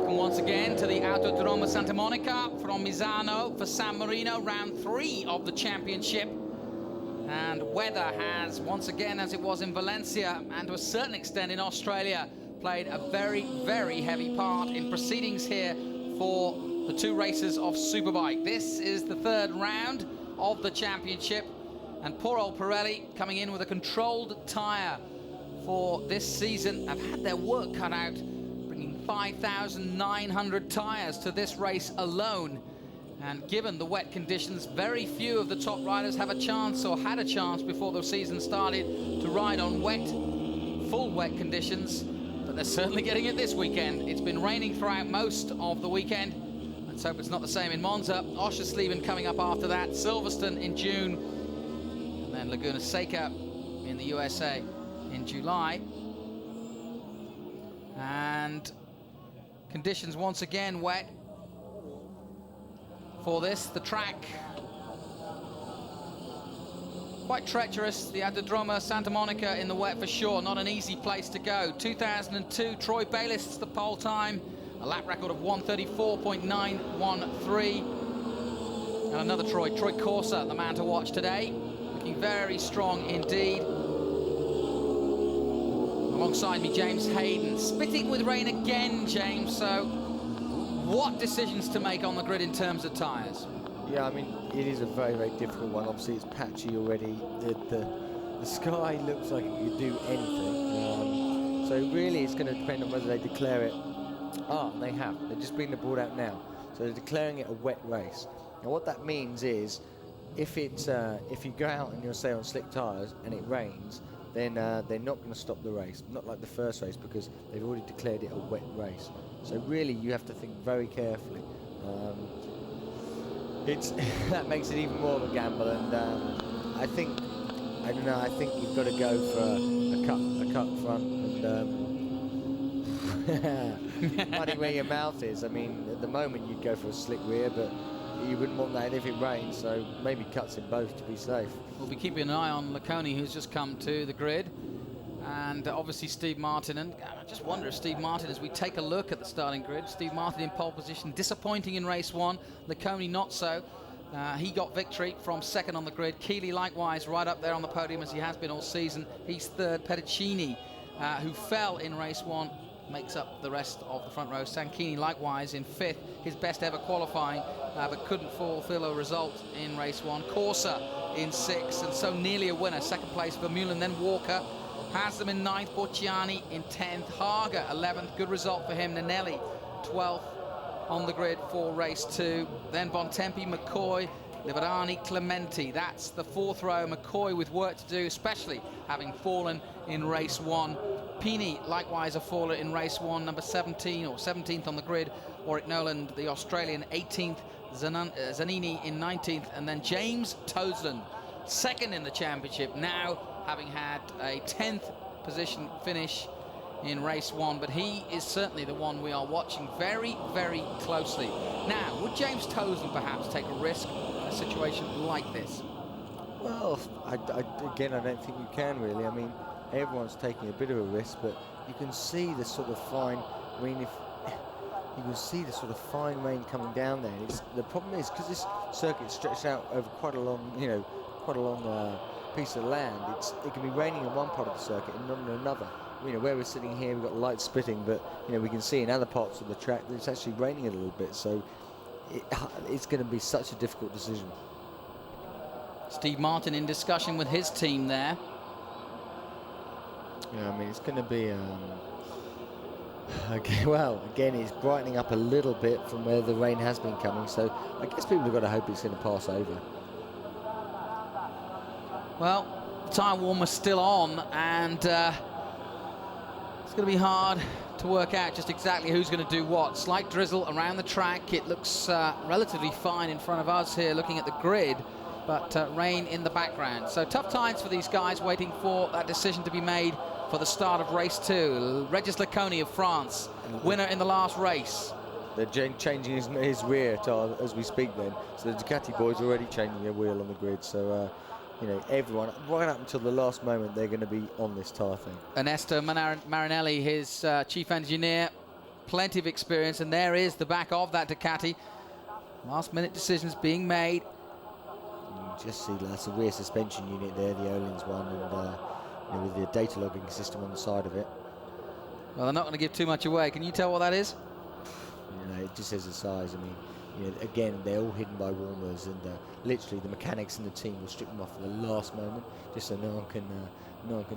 Once again to the Autodromo Santa Monica from Misano for San Marino, round 3 of the championship. And weather has, once again, as it was in Valencia and to a certain extent in Australia, played a very, very heavy part in proceedings here for the 2 races of Superbike. This is the 3rd round of the championship, and poor old Pirelli, coming in with a controlled tyre for this season, have had their work cut out, bringing 5,900 tyres to this race alone. And given the wet conditions, very few of the top riders have a chance, or had a chance before the season started, to ride on wet, full wet conditions. But they're certainly getting it this weekend. It's been raining throughout most of the weekend. Let's hope it's not the same in Monza. Oschersleben coming up after that, Silverstone in June, and then Laguna Seca in the USA in July. And conditions once again wet for this. The track quite treacherous. The Autodromo Santa Monica in the wet for sure. Not an easy place to go. 2002, Troy Bayliss, the pole time. A lap record of 134.913. And another Troy Corsa, the man to watch today. Looking very strong indeed. Alongside me, James Hayden. Spitting with rain again, James. So, what decisions to make on the grid in terms of tyres? Yeah, I mean, it is a very, very difficult one. Obviously, it's patchy already. The sky looks like it could do anything. So really, it's going to depend on whether they declare it. They have. They're just bringing the board out now. So they're declaring it a wet race. And what that means is, if you go out and you'll say on slick tyres and it rains, then they're not going to stop the race. Not like the first race, because they've already declared it a wet race. So really, you have to think very carefully. That makes it even more of a gamble, and I think you've got to go for a cut front, and money where your mouth is. I mean, at the moment you'd go for a slick rear, but you wouldn't want that if it rains, so maybe cuts in both to be safe. We'll be keeping an eye on Laconi, who's just come to the grid, and obviously Steve Martin. And I just wonder if Steve Martin, as we take a look at the starting grid, Steve Martin in pole position, disappointing in race 1, Laconi not so. He got victory from 2nd on the grid. Chili likewise right up there on the podium as he has been all season. He's 3rd. Pedicini, who fell in race 1, makes up the rest of the front row. Sanchini likewise in 5th, his best ever qualifying, but couldn't fulfill a result in race 1. Corsa in 6th, and so nearly a winner. 2nd place for Vermeulen, then Walker. Haslam in 9th, Borciani in 10th, Hagar 11th, good result for him. Nanelli 12th on the grid for race 2. Then Bontempi, McCoy, Liverani, Clementi. That's the 4th row. McCoy with work to do, especially having fallen in race 1. Pini likewise a faller in race 1, number 17 or 17th on the grid. Warwick Noland, the Australian, 18th. Zanini in 19th, and then James Toseland, 2nd in the championship, now having had a 10th position finish in race 1, but he is certainly the one we are watching very, very closely. Now, would James Toseland perhaps take a risk in a situation like this? Well, again, I don't think you can really. I mean, everyone's taking a bit of a risk, but you can see the sort of fine. I mean, if you can see the sort of fine rain coming down there. The problem is, because this circuit stretched out over quite a long piece of land, it can be raining in one part of the circuit and not in another. Where we're sitting here, we've got light spitting, but we can see in other parts of the track that it's actually raining a little bit. So it's going to be such a difficult decision. Steve Martin in discussion with his team there. Yeah, I mean, it's going to be. Okay, well, again, it's brightening up a little bit from where the rain has been coming, so I guess people have got to hope it's going to pass over. Well, the tyre warmer's still on, and it's going to be hard to work out just exactly who's going to do what. Slight drizzle around the track. It looks relatively fine in front of us here, looking at the grid. but rain in the background. So tough times for these guys waiting for that decision to be made for the start of race 2. Regis Laconi of France, winner in the last race. They're changing his rear tire as we speak then. So the Ducati boys are already changing their wheel on the grid. So, you know, everyone, right up until the last moment, they're going to be on this tire thing. Ernesto Marinelli, his chief engineer, plenty of experience. And there is the back of that Ducati. Last minute decisions being made. You just see that's a rear suspension unit there, the Öhlins one, and you know, with the data logging system on the side of it. Well, they're not going to give too much away. Can you tell what that is? You know, it just says the size. I mean, you know, again, they're all hidden by warmers, and literally the mechanics in the team will strip them off at the last moment, just so no one can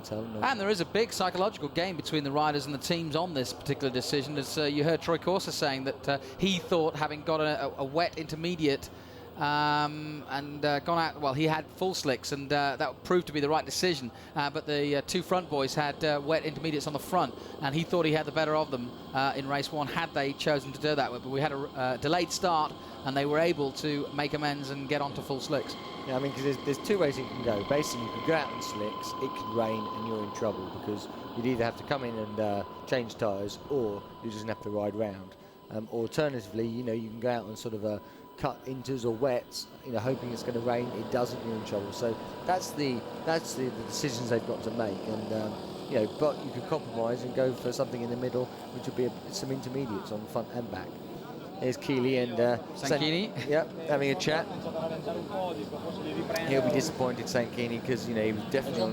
tell. And there is a big psychological game between the riders and the teams on this particular decision. As you heard Troy Corser saying that he thought, having got a wet intermediate and gone out, well, he had full slicks, and that proved to be the right decision. But the two front boys had wet intermediates on the front, and he thought he had the better of them in race 1 had they chosen to do that. But we had a delayed start, and they were able to make amends and get onto full slicks. Yeah, I mean, because there's two ways it can go. Basically, you can go out in slicks, it could rain, and you're in trouble, because you'd either have to come in and change tyres, or you just have to ride round. Alternatively, you know, you can go out on sort of a cut inters or wets, you know, hoping it's going to rain. It doesn't, you're in trouble. So that's the decisions they've got to make. And you know, but you can compromise and go for something in the middle, which would be some intermediates on front and back. There's Chili and Sanchini. Yep, having a chat. He'll be disappointed, Sanchini, because you know he was definitely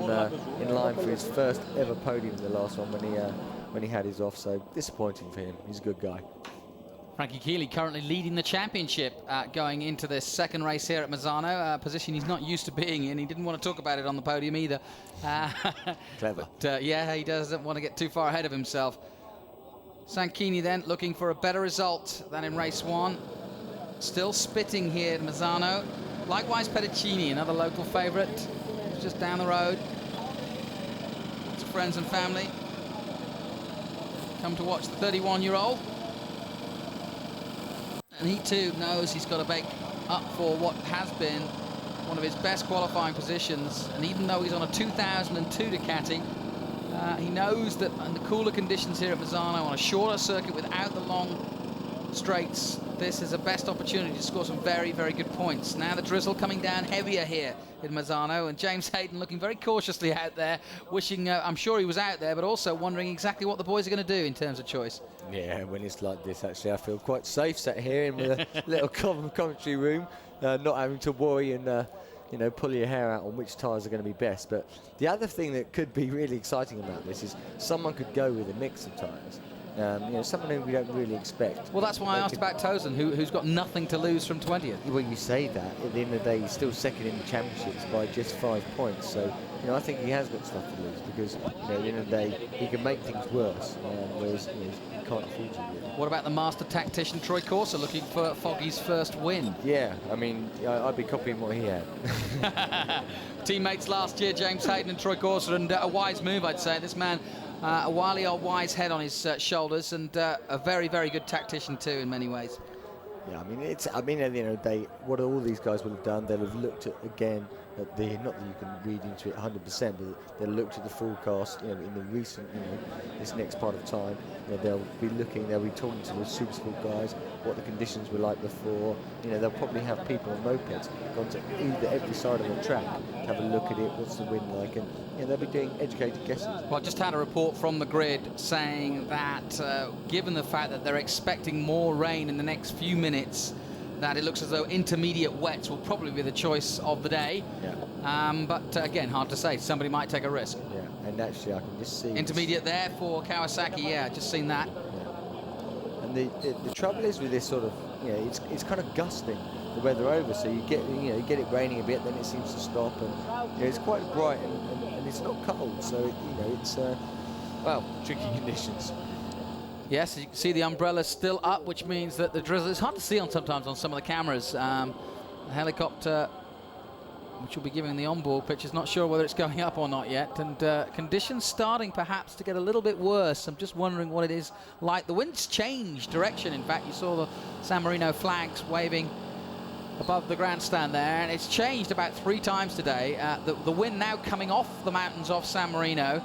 in line for his first ever podium in the last one when he had his off. So disappointing for him. He's a good guy. Frankie Chili currently leading the championship going into this second race here at Misano, a position he's not used to being in. He didn't want to talk about it on the podium either. Clever. But, yeah, he doesn't want to get too far ahead of himself. Sanchini then looking for a better result than in race 1. Still spitting here at Misano. Likewise, Pedicini, another local favourite, just down the road. Lots of friends and family come to watch the 31-year-old. And he too knows he's got to make up for what has been one of his best qualifying positions. And even though he's on a 2002 Ducati, he knows that in the cooler conditions here at Misano, on a shorter circuit without the long straights, this is a best opportunity to score some very, very good points. Now the drizzle coming down heavier here in Misano, and James Hayden looking very cautiously out there, wishing, I'm sure he was out there, but also wondering exactly what the boys are going to do in terms of choice. Yeah, when it's like this, actually, I feel quite safe sat here in a little commentary room, not having to worry and you know, pull your hair out on which tyres are going to be best. But the other thing that could be really exciting about this is someone could go with a mix of tyres. You know, someone who we don't really expect. Well, that's why I asked about Tozen, who's got nothing to lose from 20th. Well, you say that. At the end of the day, he's still second in the championships by just 5 points. So, you know, I think he has got stuff to lose because, you know, at the end of the day, he can make things worse, whereas, you know, he can't afford to. Really. What about the master tactician Troy Corser looking for Foggy's first win? Yeah, I mean, I'd be copying what he had. Teammates last year, James Hayden and Troy Corser, and a wise move, I'd say. This man, a wily old wise head on his shoulders, and a very, very good tactician too in many ways. Yeah, I mean, at the end of the day, what all these guys will have done, they'll have looked at again at the, not that you can read into it 100%, but they'll looked at the forecast, you know, in the recent, you know, this next part of time. You know, they'll be talking to the super sport guys, what the conditions were like before. You know, they'll probably have people on mopeds gone to every side of the track, have a look at it, what's the wind like, and you know, they'll be doing educated guesses. Well, I just had a report from the grid saying that given the fact that they're expecting more rain in the next few minutes, that it looks as though intermediate wets will probably be the choice of the day. Yeah. But again, hard to say. Somebody might take a risk. Yeah, and actually I can just see... Intermediate there for Kawasaki, yeah, just seen that. Yeah. And the trouble is with this sort of, you know, it's kind of gusting the weather over, so you get it raining a bit, then it seems to stop, and you know, it's quite bright and it's not cold, so you know, it's well, tricky conditions. Yes, you can see the umbrella still up, which means that the drizzle is hard to see sometimes on some of the cameras. The helicopter, which will be giving the onboard pictures, not sure whether it's going up or not yet, and conditions starting perhaps to get a little bit worse. I'm just wondering what it is like. The wind's changed direction. In fact, you saw the San Marino flags waving above the grandstand there, and it's changed about 3 times today. The wind now coming off the mountains off San Marino,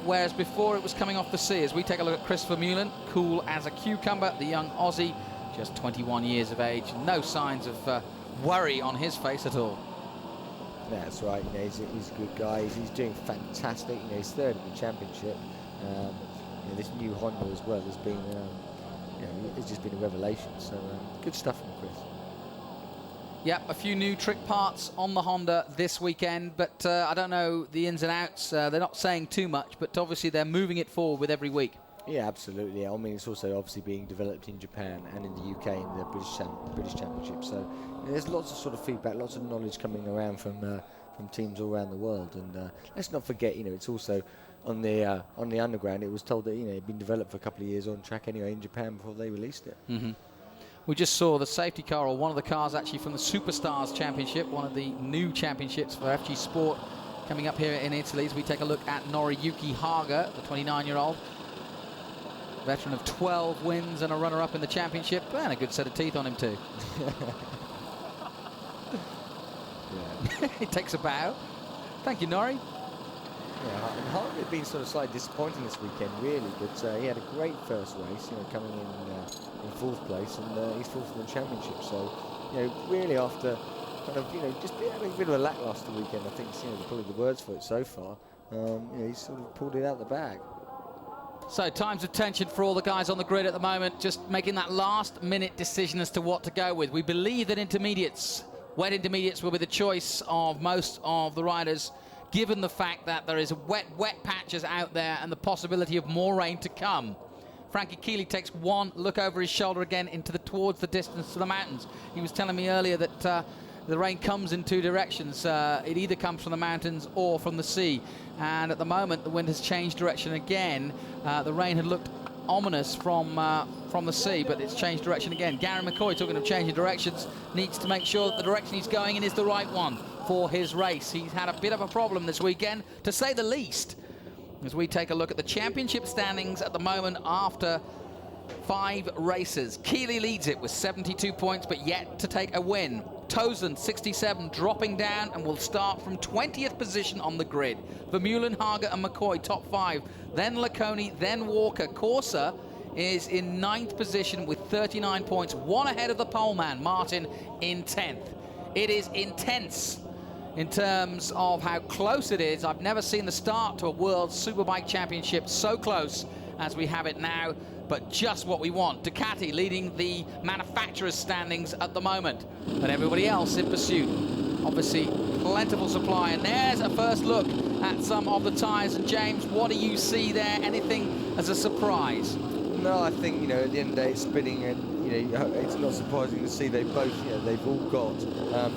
whereas before it was coming off the sea. As we take a look at Chris Vermeulen, cool as a cucumber, the young Aussie, just 21 years of age. No signs of worry on his face at all. That's right. You know, he's a good guy. He's doing fantastic. You know, he's third in the championship. You know, this new Honda as well has been, you know, it's just been a revelation. So good stuff from Chris. Yep, a few new trick parts on the Honda this weekend, but I don't know the ins and outs. They're not saying too much, but obviously they're moving it forward with every week. Yeah, absolutely. I mean, it's also obviously being developed in Japan and in the UK in the British Championship. So you know, there's lots of sort of feedback, lots of knowledge coming around from teams all around the world. And let's not forget, you know, it's also on the underground. It was told that, you know, it'd been developed for a couple of years on track anyway in Japan before they released it. Mm-hmm. We just saw the safety car, or one of the cars actually from the Superstars Championship, one of the new championships for FG Sport, coming up here in Italy. As we take a look at Noriyuki Hagar, the 29-year-old. Veteran of 12 wins and a runner-up in the championship, and a good set of teeth on him too. Yeah. He takes a bow. Thank you, Nori. Yeah, and Hagar had been sort of slightly disappointing this weekend, really, but he had a great first race, you know, coming in 4th place, and he's 4th in the championship. So, you know, really after kind of, you know, just having a bit of a lackluster weekend, I think, you know, probably the words for it so far. You know, he's sort of pulled it out the bag. So times of tension for all the guys on the grid at the moment, just making that last-minute decision as to what to go with. We believe that wet intermediates will be the choice of most of the riders, given the fact that there is wet patches out there and the possibility of more rain to come. Frankie Chili takes one look over his shoulder again towards the distance to the mountains. He was telling me earlier that the rain comes in 2 directions. It either comes from the mountains or from the sea. And at the moment, the wind has changed direction again. The rain had looked ominous from the sea, but it's changed direction again. Gary McCoy, talking of changing directions, needs to make sure that the direction he's going in is the right one for his race. He's had a bit of a problem this weekend, to say the least. As we take a look at the championship standings at the moment after 5 races. Chili leads it with 72 points, but yet to take a win. Tozen, 67, dropping down and will start from 20th position on the grid. Vermeulen, Hagar and McCoy, top 5. Then Laconi, then Walker. Corsa is in 9th position with 39 points, 1 ahead of the pole man, Martin, in 10th. It is intense in terms of how close it is. I've never seen the start to a World Superbike Championship so close as we have it now, but just what we want. Ducati leading the manufacturers' standings at the moment, but everybody else in pursuit. Obviously, plentiful supply, and there's a first look at some of the tyres. And James, what do you see there? Anything as a surprise? No, I think, you know, at the end of the day, it's spinning, and, you know, it's not surprising to see they both, you know, they've all got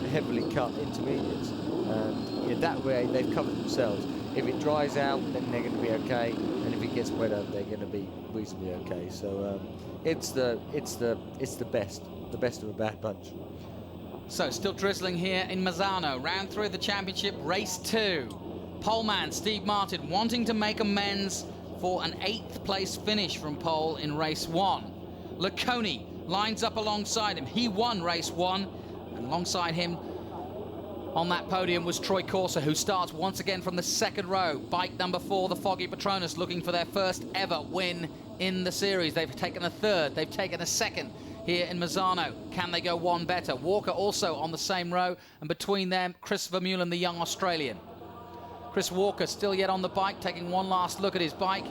heavily cut intermediates. And you know, that way they've covered themselves. If it dries out, then they're going to be okay, and if it gets wetter, they're going to be reasonably okay. So it's the best of a bad bunch. So still drizzling here in Misano. Round 3 of the championship, race 2. Poleman Steve Martin wanting to make amends for an 8th place finish from pole in race 1. Laconi lines up alongside him. He won race 1, and alongside him on that podium was Troy Corsa, who starts once again from the 2nd row. Bike number 4, the Foggy Patronus, looking for their first ever win in the series. They've taken a 3rd, they've taken a 2nd here in Misano. Can they go one better? Walker also on the same row, and between them, Chris Vermeulen, the young Australian. Chris Walker still yet on the bike, taking one last look at his bike.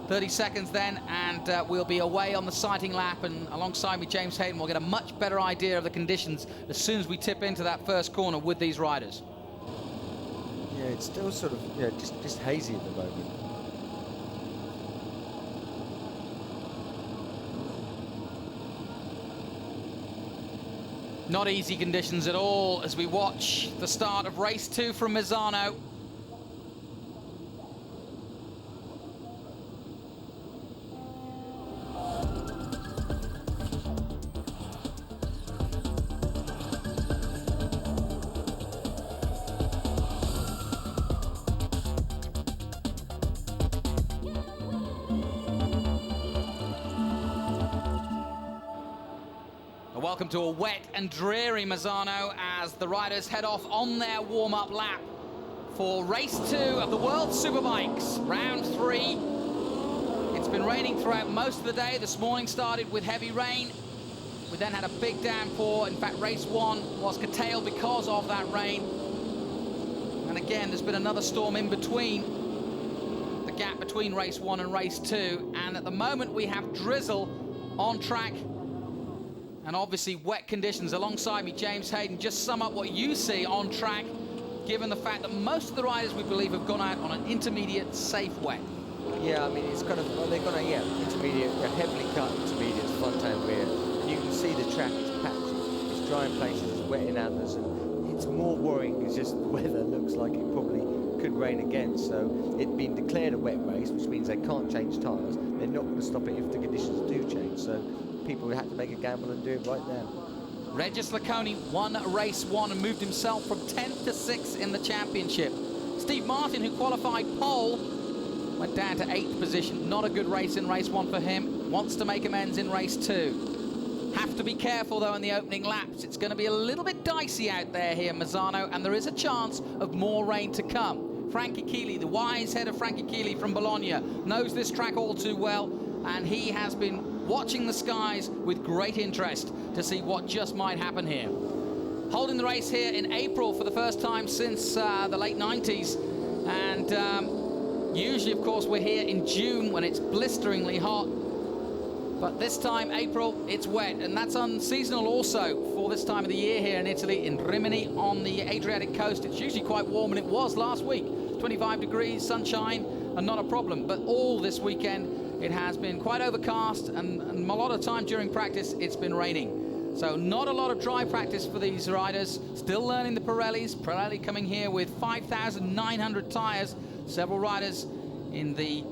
30 seconds then, and we'll be away on the sighting lap, and alongside me, James Hayden, will get a much better idea of the conditions as soon as we tip into that first corner with these riders. Yeah, it's still sort of, you know, just hazy at the moment. Not easy conditions at all as we watch the start of race 2 from Misano. welcome to a wet and dreary Misano as the riders head off on their warm-up lap for race 2 of the World Superbikes, round 3. It's been raining throughout most of the day. This morning started with heavy rain. We then had a big downpour. In fact, race 1 was curtailed because of that rain. And again, there's been another storm in between, the gap between race 1 and race 2. And at the moment, we have drizzle on track and obviously wet conditions. Alongside me, James Hayden, just sum up what you see on track, given the fact that most of the riders, we believe, have gone out on an intermediate, safe wet. Yeah, I mean, it's kind of, well, they've got a, intermediate, a heavily cut intermediates, front and rear. And you can see the track is patchy, it's dry in places, it's wet in others, and it's more worrying because just the weather looks like it probably could rain again. So it's been declared a wet race, which means they can't change tyres. They're not going to stop it if the conditions do change. So people have to make a gamble and do it right now. Regis Laconi won race 1 and moved himself from 10th to 6th in the championship. Steve Martin, who qualified pole, went down to 8th position. Not a good race in race 1 for him. Wants to make amends in race 2. Have to be careful, though, in the opening laps. It's going to be a little bit dicey out there here, Misano, and there is a chance of more rain to come. Frankie Chili, the wise head of Frankie Chili from Bologna, knows this track all too well, and he has been watching the skies with great interest to see what just might happen here. Holding the race here in April for the first time since the late 90s, and usually, of course, we're here in June when it's blisteringly hot, but this time, April, it's wet, and that's unseasonal also for this time of the year here in Italy, in Rimini on the Adriatic coast. It's usually quite warm, and it was last week. 25 degrees, sunshine, and not a problem, but all this weekend it has been quite overcast, and a lot of time during practice it's been raining. So not a lot of dry practice for these riders. Still learning the Pirellis. Pirelli coming here with 5,900 tyres. Several riders in the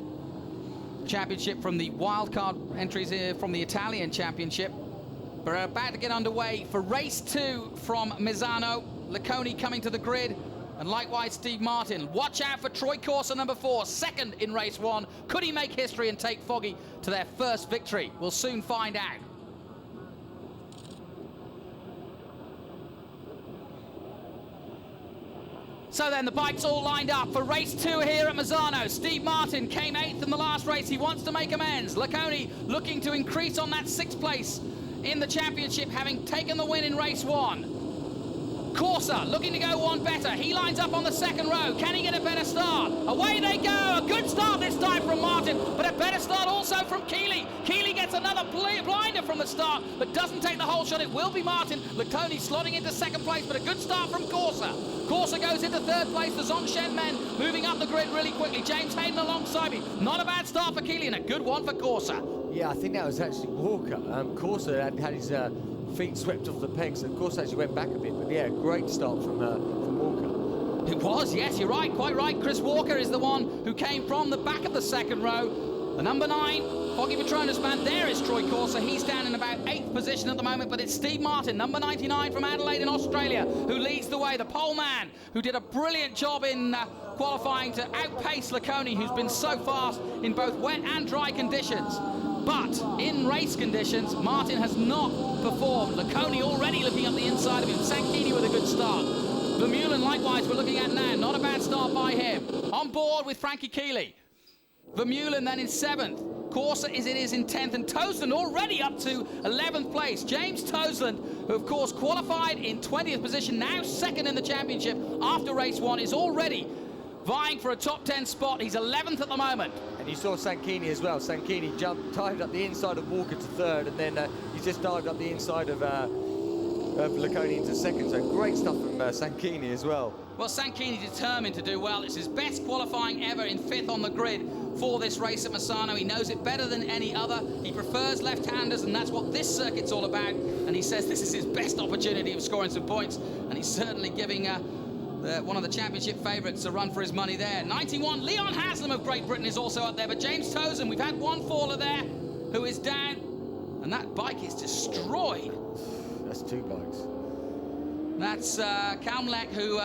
championship from the wildcard entries here from the Italian championship. But we're about to get underway for race 2 from Misano. Laconi coming to the grid. And likewise, Steve Martin. Watch out for Troy Corser, number 4, second in race 1. Could he make history and take Foggy to their first victory? We'll soon find out. So then, the bikes all lined up for race 2 here at Misano. Steve Martin came 8th in the last race. He wants to make amends. Laconi looking to increase on that 6th place in the championship, having taken the win in race 1. Corser looking to go one better. He lines up on the 2nd row. Can he get a better start? Away they go. A good start this time from Martin, but a better start also from Chili. Chili gets another blinder from the start, but doesn't take the whole shot. It will be Martin. Laconi slotting into 2nd place, but a good start from Corser. Corser goes into 3rd place. The Zongshen men moving up the grid really quickly. James Hayden alongside me. Not a bad start for Chili and a good one for Corser. Yeah, I think that was actually Walker. Corser had his feet swept off the pegs, and of course actually went back a bit, but yeah, great start from Walker. It was, yes, you're right, quite right. Chris Walker is the one who came from the back of the 2nd row. The number 9, Foggy Petronas man, there is Troy Corser. He's down in about 8th position at the moment, but it's Steve Martin, number 99 from Adelaide in Australia, who leads the way. The pole man, who did a brilliant job in qualifying to outpace Laconi, who's been so fast in both wet and dry conditions. But in race conditions, Martin has not performed. Laconi already looking up the inside of him. Sanchini with a good start. Vermeulen, likewise, we're looking at now. Not a bad start by him. On board with Frankie Chili. Vermeulen then in 7th. Corser is in 10th. And Toseland already up to 11th place. James Toseland, who of course qualified in 20th position, now 2nd in the championship after race 1, is already vying for a top 10 spot. He's 11th at the moment. And you saw Sanchini as well. Sanchini dived up the inside of Walker to 3rd, and then he just dived up the inside of Laconi into 2nd. So great stuff from Sanchini as well. Well, Sanchini determined to do well. It's his best qualifying ever in 5th on the grid for this race at Misano. He knows it better than any other. He prefers left-handers, and that's what this circuit's all about. And he says this is his best opportunity of scoring some points, and he's certainly giving one of the championship favourites a run for his money there. 91, Leon Haslam of Great Britain is also up there, but James Toseland, we've had one faller there who is down, and that bike is destroyed. That's 2 bikes. That's Kamlek who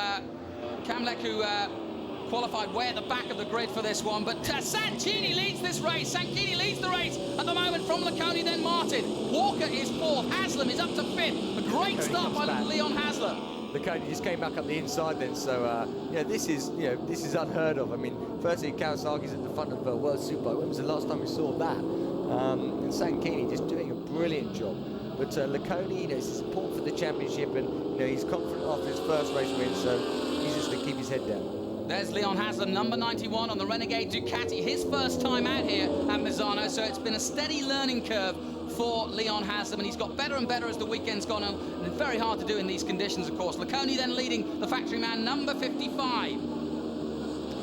qualified way at the back of the grid for this one, but Sanchini leads this race. Sanchini leads the race at the moment from Laconi, then Martin. Walker is 4th. Haslam is up to 5th. A great start by Leon Haslam. Laconi just came back up the inside then, so yeah, this is unheard of. I mean, firstly, Kawasaki's at the front of World Superbike. When was the last time we saw that? And Sanchini just doing a brilliant job. But Laconi, it's important for the championship, and he's confident after his first race win, so he's just going to keep his head down. There's Leon Haslam, number 91 on the Renegade Ducati, his first time out here at Misano, so it's been a steady learning curve for Leon Haslam, and he's got better and better as the weekend's gone on, and it's very hard to do in these conditions, of course. Laconi then leading the factory man, number 55.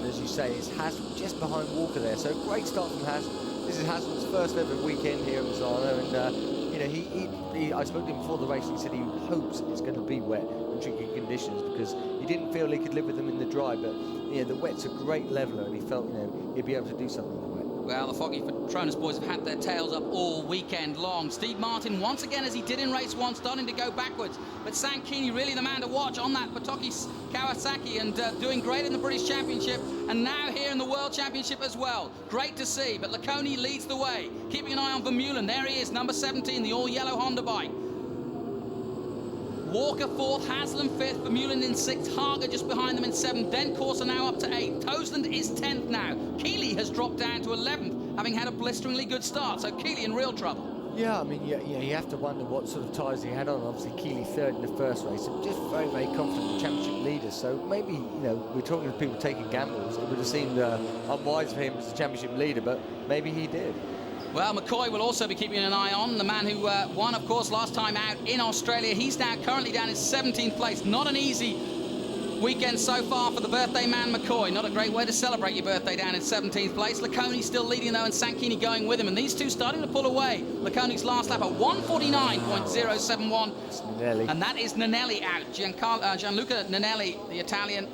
As you say, it's Haslam just behind Walker there, so great start from Haslam. This is Haslam's first ever weekend here at Misano, and I spoke to him before the race, and he said he hopes it's going to be wet and tricky conditions, because he didn't feel he could live with them in the dry, but the wet's a great leveler, and he felt he'd be able to do something in the wet. Well, the Foggy Patronus boys have had their tails up all weekend long. Steve Martin, once again, as he did in race 1, starting to go backwards. But Sanchini, really the man to watch on that Patoki Kawasaki, and doing great in the British Championship, and now here in the World Championship as well. Great to see, but Laconi leads the way. Keeping an eye on Vermeulen. There he is, number 17, the all-yellow Honda bike. Walker 4th, Haslam 5th, Vermeulen in 6th, Hagar just behind them in 7th, then Corsa now up to 8th. Toseland is 10th now. Keeley has dropped down to 11th, having had a blisteringly good start, so Keeley in real trouble. Yeah, I mean, you have to wonder what sort of tyres he had on. Obviously, Keeley 3rd in the first race, and just very, very confident in the championship leader. So maybe, we're talking to people taking gambles. It would have seemed unwise for him as the championship leader, but maybe he did. Well, McCoy will also be keeping an eye on the man who won, of course, last time out in Australia. He's now currently down in 17th place. Not an easy weekend so far for the birthday man, McCoy. Not a great way to celebrate your birthday down in 17th place. Laconi still leading, though, and Sanchini going with him. And these two starting to pull away. Laconi's last lap at 1:49.071. And that is Nanelli out. Gianluca Nanelli, the Italian,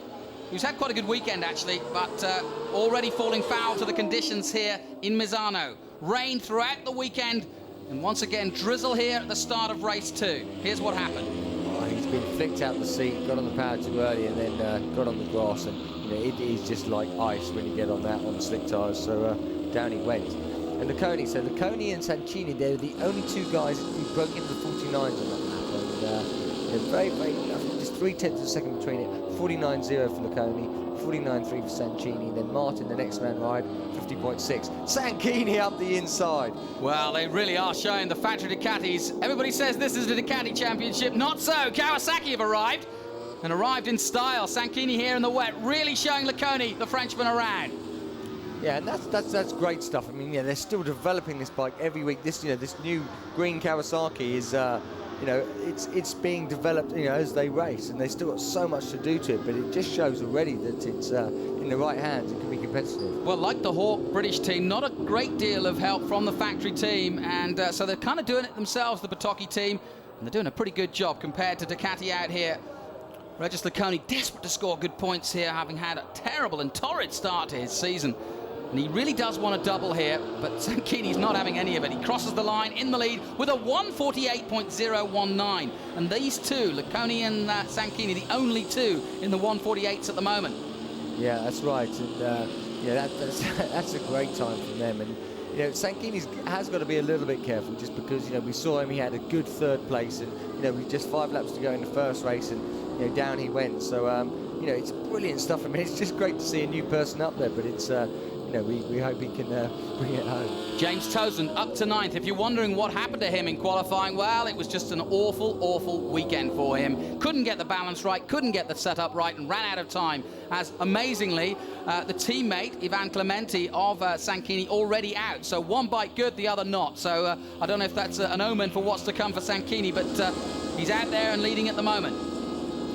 who's had quite a good weekend, actually, but already falling foul to the conditions here in Misano. Rain throughout the weekend, and once again drizzle here at the start of race 2. Here's what happened. He's been flicked out the seat, got on the power too early, and then got on the grass, and it is just like ice when you get on that on slick tyres, so down he went. And Laconi and Sanchini, they're the only two guys who broke into the 49s on that lap, and very, very, just 0.3 of a second between it. 49.0 for Laconi, 49.3 for Sanchini, then Martin, the next man ride, 50.6. Sanchini up the inside. Well, they really are showing the factory Ducatis. Everybody says this is the Ducati Championship. Not so. Kawasaki have arrived, and arrived in style. Sanchini here in the wet, really showing Laconi, the Frenchman, around. Yeah, and that's great stuff. I mean, they're still developing this bike every week. This new green Kawasaki is it's being developed, as they race, and they still got so much to do to it, but it just shows already that it's in the right hands. It can be competitive. Well, like the Hawk British team, not a great deal of help from the factory team, and so they're kind of doing it themselves, the Patoki team, and they're doing a pretty good job compared to Ducati out here. Regis Laconi desperate to score good points here, having had a terrible and torrid start to his season. And he really does want a double here, but Sanchini's not having any of it. He crosses the line in the lead with a 1:48.019. And these two, Laconi and Sanchini, the only two in the 1:48s at the moment. Yeah, that's right. And that's a great time from them. And Sanchini has got to be a little bit careful, just because we saw him. He had a good 3rd place, and with just 5 laps to go in the first race, and down he went. So it's brilliant stuff. I mean, it's just great to see a new person up there, but it's we hope he can bring it home. James Toseland up to 9th. If you're wondering what happened to him in qualifying, well, it was just an awful, awful weekend for him. Couldn't get the balance right, couldn't get the setup right, and ran out of time. As amazingly, the teammate Ivan Clementi of Sanchini already out. So one bike good, the other not. So I don't know if that's an omen for what's to come for Sanchini, but he's out there and leading at the moment.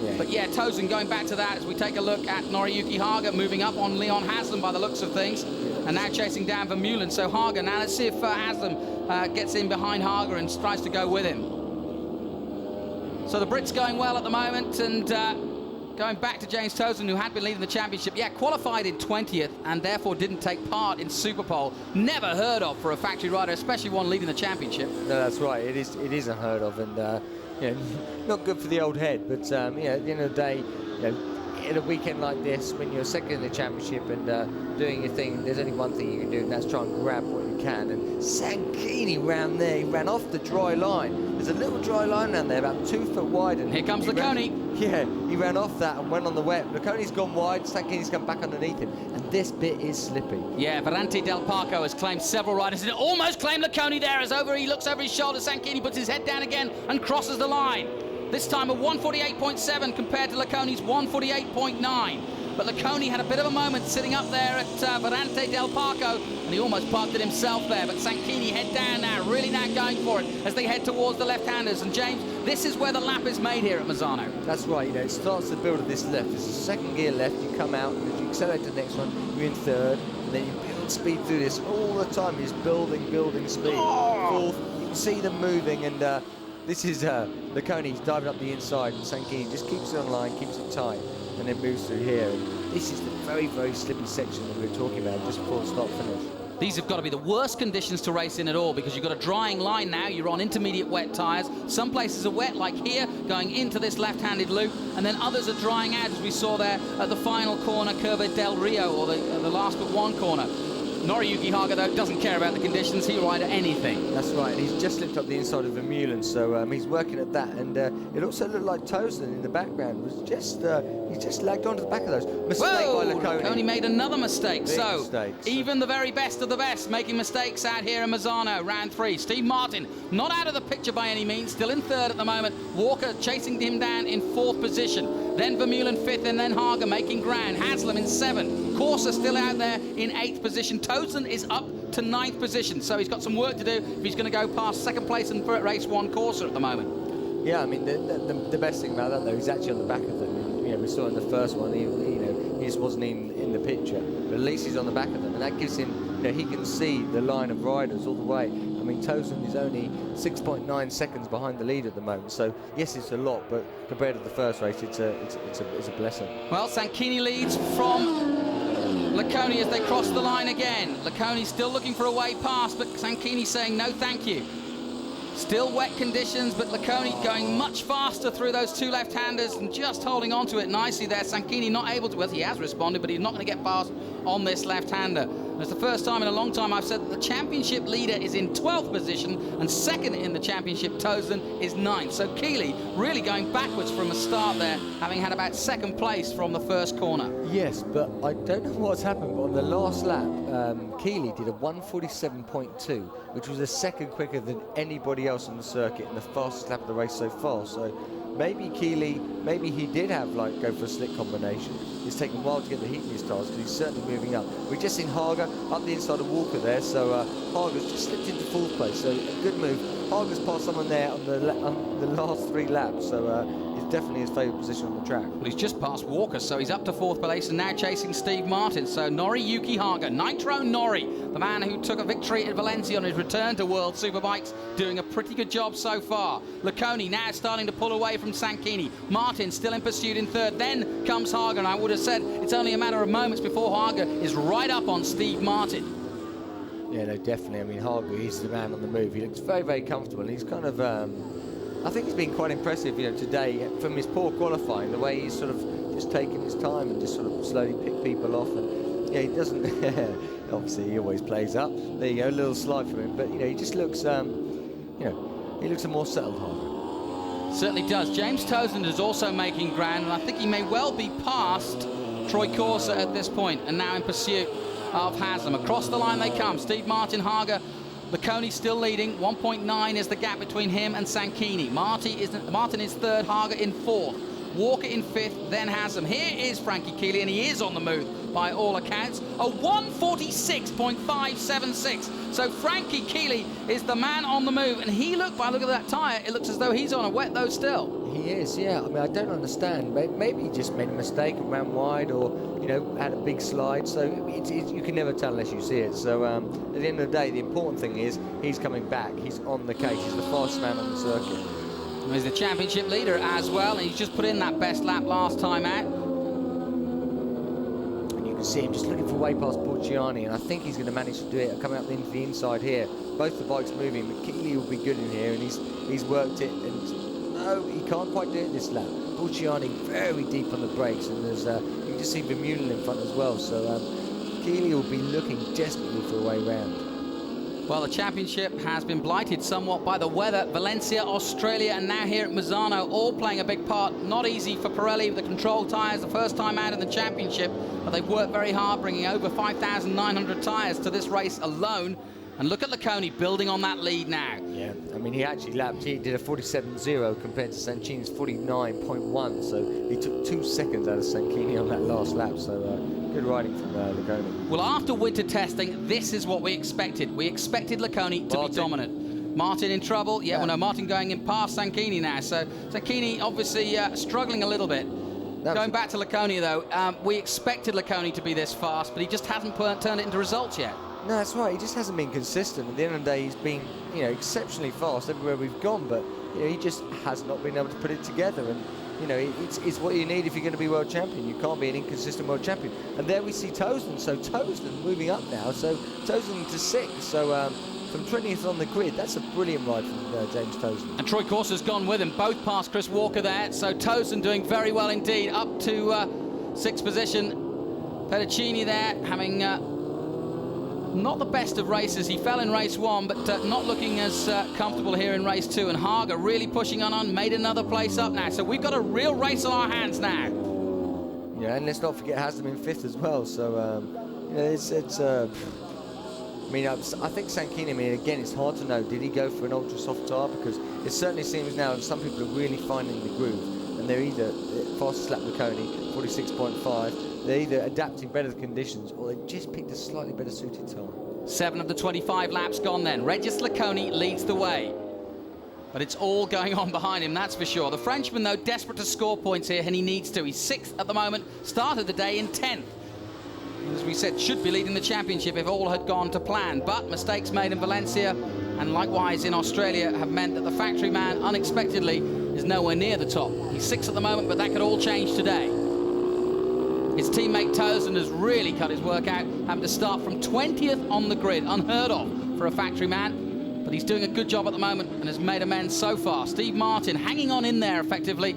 Yeah. But yeah, Toseland, going back to that, as we take a look at Noriyuki Hagar moving up on Leon Haslam by the looks of things, and now chasing down Vermeulen. So Hagar, now let's see if Haslam gets in behind Hagar and tries to go with him. So the Brits going well at the moment, and going back to James Toseland, who had been leading the championship, qualified in 20th and therefore didn't take part in Superpole. Never heard of for a factory rider, especially one leading the championship. No, that's right. It is unheard of, and not good for the old head. But at the end of the day, in a weekend like this, when you're second in the championship and doing your thing, there's only one thing you can do, and that's try and grab what you can. And Sanchini ran there, he ran off the dry line. There's a little dry line down there, about 2 foot wide. And here comes Laconi. Yeah, he ran off that and went on the wet. Laconi's gone wide, Sanchini's come back underneath him, and this bit is slippy. Yeah, Ferrante Del Parco has claimed several riders and almost claimed Laconi there as he looks over his shoulder. Sanchini puts his head down again and crosses the line. This time a 148.7 compared to Laconi's 148.9. But Laconi had a bit of a moment sitting up there at Ferrante Del Parco, and he almost parked it himself there. But Sanchini head down now, really now going for it as they head towards the left-handers. And James, this is where the lap is made here at Misano. That's right, it starts the build of this left. There's a second gear left, you come out, and as you accelerate to the next one, you're in third, and then you build speed through this all the time. He's building speed. Fourth, you can see them moving, and this is Laconi. He's diving up the inside, and Sanchini just keeps it on line, keeps it tight, and then moves through here. And this is the very, very slippy section that we were talking about just before the start-finish. These have got to be the worst conditions to race in at all, because you've got a drying line now, you're on intermediate wet tyres. Some places are wet, like here, going into this left-handed loop, and then others are drying out, as we saw there at the final corner, Curva del Rio, or the last but one corner. Noriyuki Hagar, though, doesn't care about the conditions. He'll ride at anything. That's right, and he's just slipped up the inside of Vermeulen, so he's working at that. And it also looked like Tozen in the background was just, he just lagged onto the back of those. Mistake by Laconi. Laconi made another mistake. Big mistake. Even the very best of the best making mistakes out here in Misano, round 3. Steve Martin, not out of the picture by any means, still in third at the moment. Walker chasing him down in 4th position. Then Vermeulen 5th, and then Hagar making ground. Haslam in 7th. Corsa still out there in 8th position. Tozen is up to 9th position, so he's got some work to do if he's going to go past 2nd place in race 1 Corsa at the moment. Yeah, I mean, the best thing about that, though, he's actually on the back of them. We saw in the first one, he just wasn't in the picture, but at least he's on the back of them, and that gives him, he can see the line of riders all the way. I mean, Tozen is only 6.9 seconds behind the lead at the moment, so yes, it's a lot, but compared to the first race, it's a blessing. Well, Sanchini leads from Laconi as they cross the line again. Laconi still looking for a way past, but Sanchini saying no thank you. Still wet conditions, but Laconi going much faster through those 2 left-handers and just holding on to it nicely there. Sanchini not able to, well, he has responded, but he's not going to get past on this left-hander. It's the first time in a long time I've said that the championship leader is in 12th position, and second in the championship, Tozen, is 9th. So Chili really going backwards from a start there, having had about 2nd place from the first corner. Yes, but I don't know what's happened, but on the last lap, Chili did a 147.2, which was a second quicker than anybody else on the circuit and the fastest lap of the race so far. So maybe Chili, maybe he did have go for a slick combination. It's taken a while to get the heat in his tyres, because he's certainly moving up. We've just seen Hagar up the inside of Walker there, so Hagar's just slipped into 4th place, so a good move. Hagar's passed someone there on the last 3 laps, so it's definitely his favourite position on the track. Well, he's just passed Walker, so he's up to 4th place and now chasing Steve Martin. So Noriyuki Hagar, Nitro Nori, the man who took a victory at Valencia on his return to World Superbikes, doing a pretty good job so far. Laconi now starting to pull away from Sanchini. Martin still in pursuit in 3rd. Then comes Hagar, and I would have said it's only a matter of moments before Hagar is right up on Steve Martin. Yeah, no, definitely. I mean, Hagar, he's the man on the move. He looks very, very comfortable, and he's kind of, I think he's been quite impressive, today from his poor qualifying, the way he's sort of just taking his time and just sort of slowly pick people off. And he doesn't, obviously he always plays up. There you go, a little slide from him, but he just looks, he looks a more settled Hagar. Certainly does. James Tozen is also making ground, and I think he may well be past Troy Corsa at this point, and now in pursuit of Haslam. Across the line they come. Steve Martin, Hagar, Laconi still leading. 1.9 is the gap between him and Sanchini. Martin is 3rd, Hagar in 4th. Walker in 5th, then Haslam. Here is Frankie Chili, and he is on the move by all accounts. A 146.576. So Frankie Chili is the man on the move, and by look at that tyre, it looks as though he's on a wet though still. He is, yeah. I mean, I don't understand. Maybe he just made a mistake and ran wide, or had a big slide. So you can never tell unless you see it. So at the end of the day, the important thing is he's coming back. He's on the case. He's the fastest man on the circuit. He's the championship leader as well, and he's just put in that best lap last time out. And you can see him just looking for way past Borgiani, and I think he's going to manage to do it coming up into the inside here. Both the bikes moving, but Chili will be good in here, and he's worked it, and no, he can't quite do it this lap. Bucciani very deep on the brakes, and there's you can just see Vermeulen in front as well. So Chili will be looking desperately for a way round. Well, the championship has been blighted somewhat by the weather. Valencia, Australia, and now here at Misano, all playing a big part. Not easy for Pirelli with the control tyres, the first time out in the championship, but they've worked very hard, bringing over 5,900 tyres to this race alone. And look at Laconi building on that lead now. Yeah, I mean, he actually lapped, he did a 47.0 compared to Sanchini's 49.1, so he took 2 seconds out of Sanchini on that last lap, so good riding from Laconi. Well, after winter testing, this is what we expected. We expected Laconi to be dominant. Martin in trouble. Yeah, well, no, Martin going in past Sanchini now, so Sanchini obviously struggling a little bit. Going back to Laconi, though, we expected Laconi to be this fast, but he just hasn't turned it into results yet. No, that's right. He just hasn't been consistent. At the end of the day, he's been, exceptionally fast everywhere we've gone, but he just has not been able to put it together. And it's what you need if you're going to be world champion. You can't be an inconsistent world champion. And there we see Tozen. So Tozen moving up now. So Tozen to 6. So from 20th on the grid, that's a brilliant ride from James Tozen. And Troy Corser's gone with him, both past Chris Walker there. So Tozen doing very well indeed, up to 6th position. Pedicini there having not the best of races. He fell in race 1, but not looking as comfortable here in race 2. And Hagar really pushing on, made another place up now. So we've got a real race on our hands now. Yeah, and let's not forget Haslam in 5th as well. So, I think Sanchini, again, it's hard to know. Did he go for an ultra soft tyre? Because it certainly seems now some people are really finding the groove. And they're either fastest lap Laconi, 46.5. They're either adapting better to the conditions, or they've just picked a slightly better suited tyre. 7 of the 25 laps gone then. Regis Laconi leads the way. But it's all going on behind him, that's for sure. The Frenchman, though, desperate to score points here, and he needs to. He's 6th at the moment, started the day in 10th. As we said, should be leading the championship if all had gone to plan. But mistakes made in Valencia, and likewise in Australia, have meant that the factory man, unexpectedly, is nowhere near the top. He's 6th at the moment, but that could all change today. His teammate Tozen has really cut his work out, having to start from 20th on the grid. Unheard of for a factory man, but he's doing a good job at the moment and has made amends so far. Steve Martin hanging on in there effectively.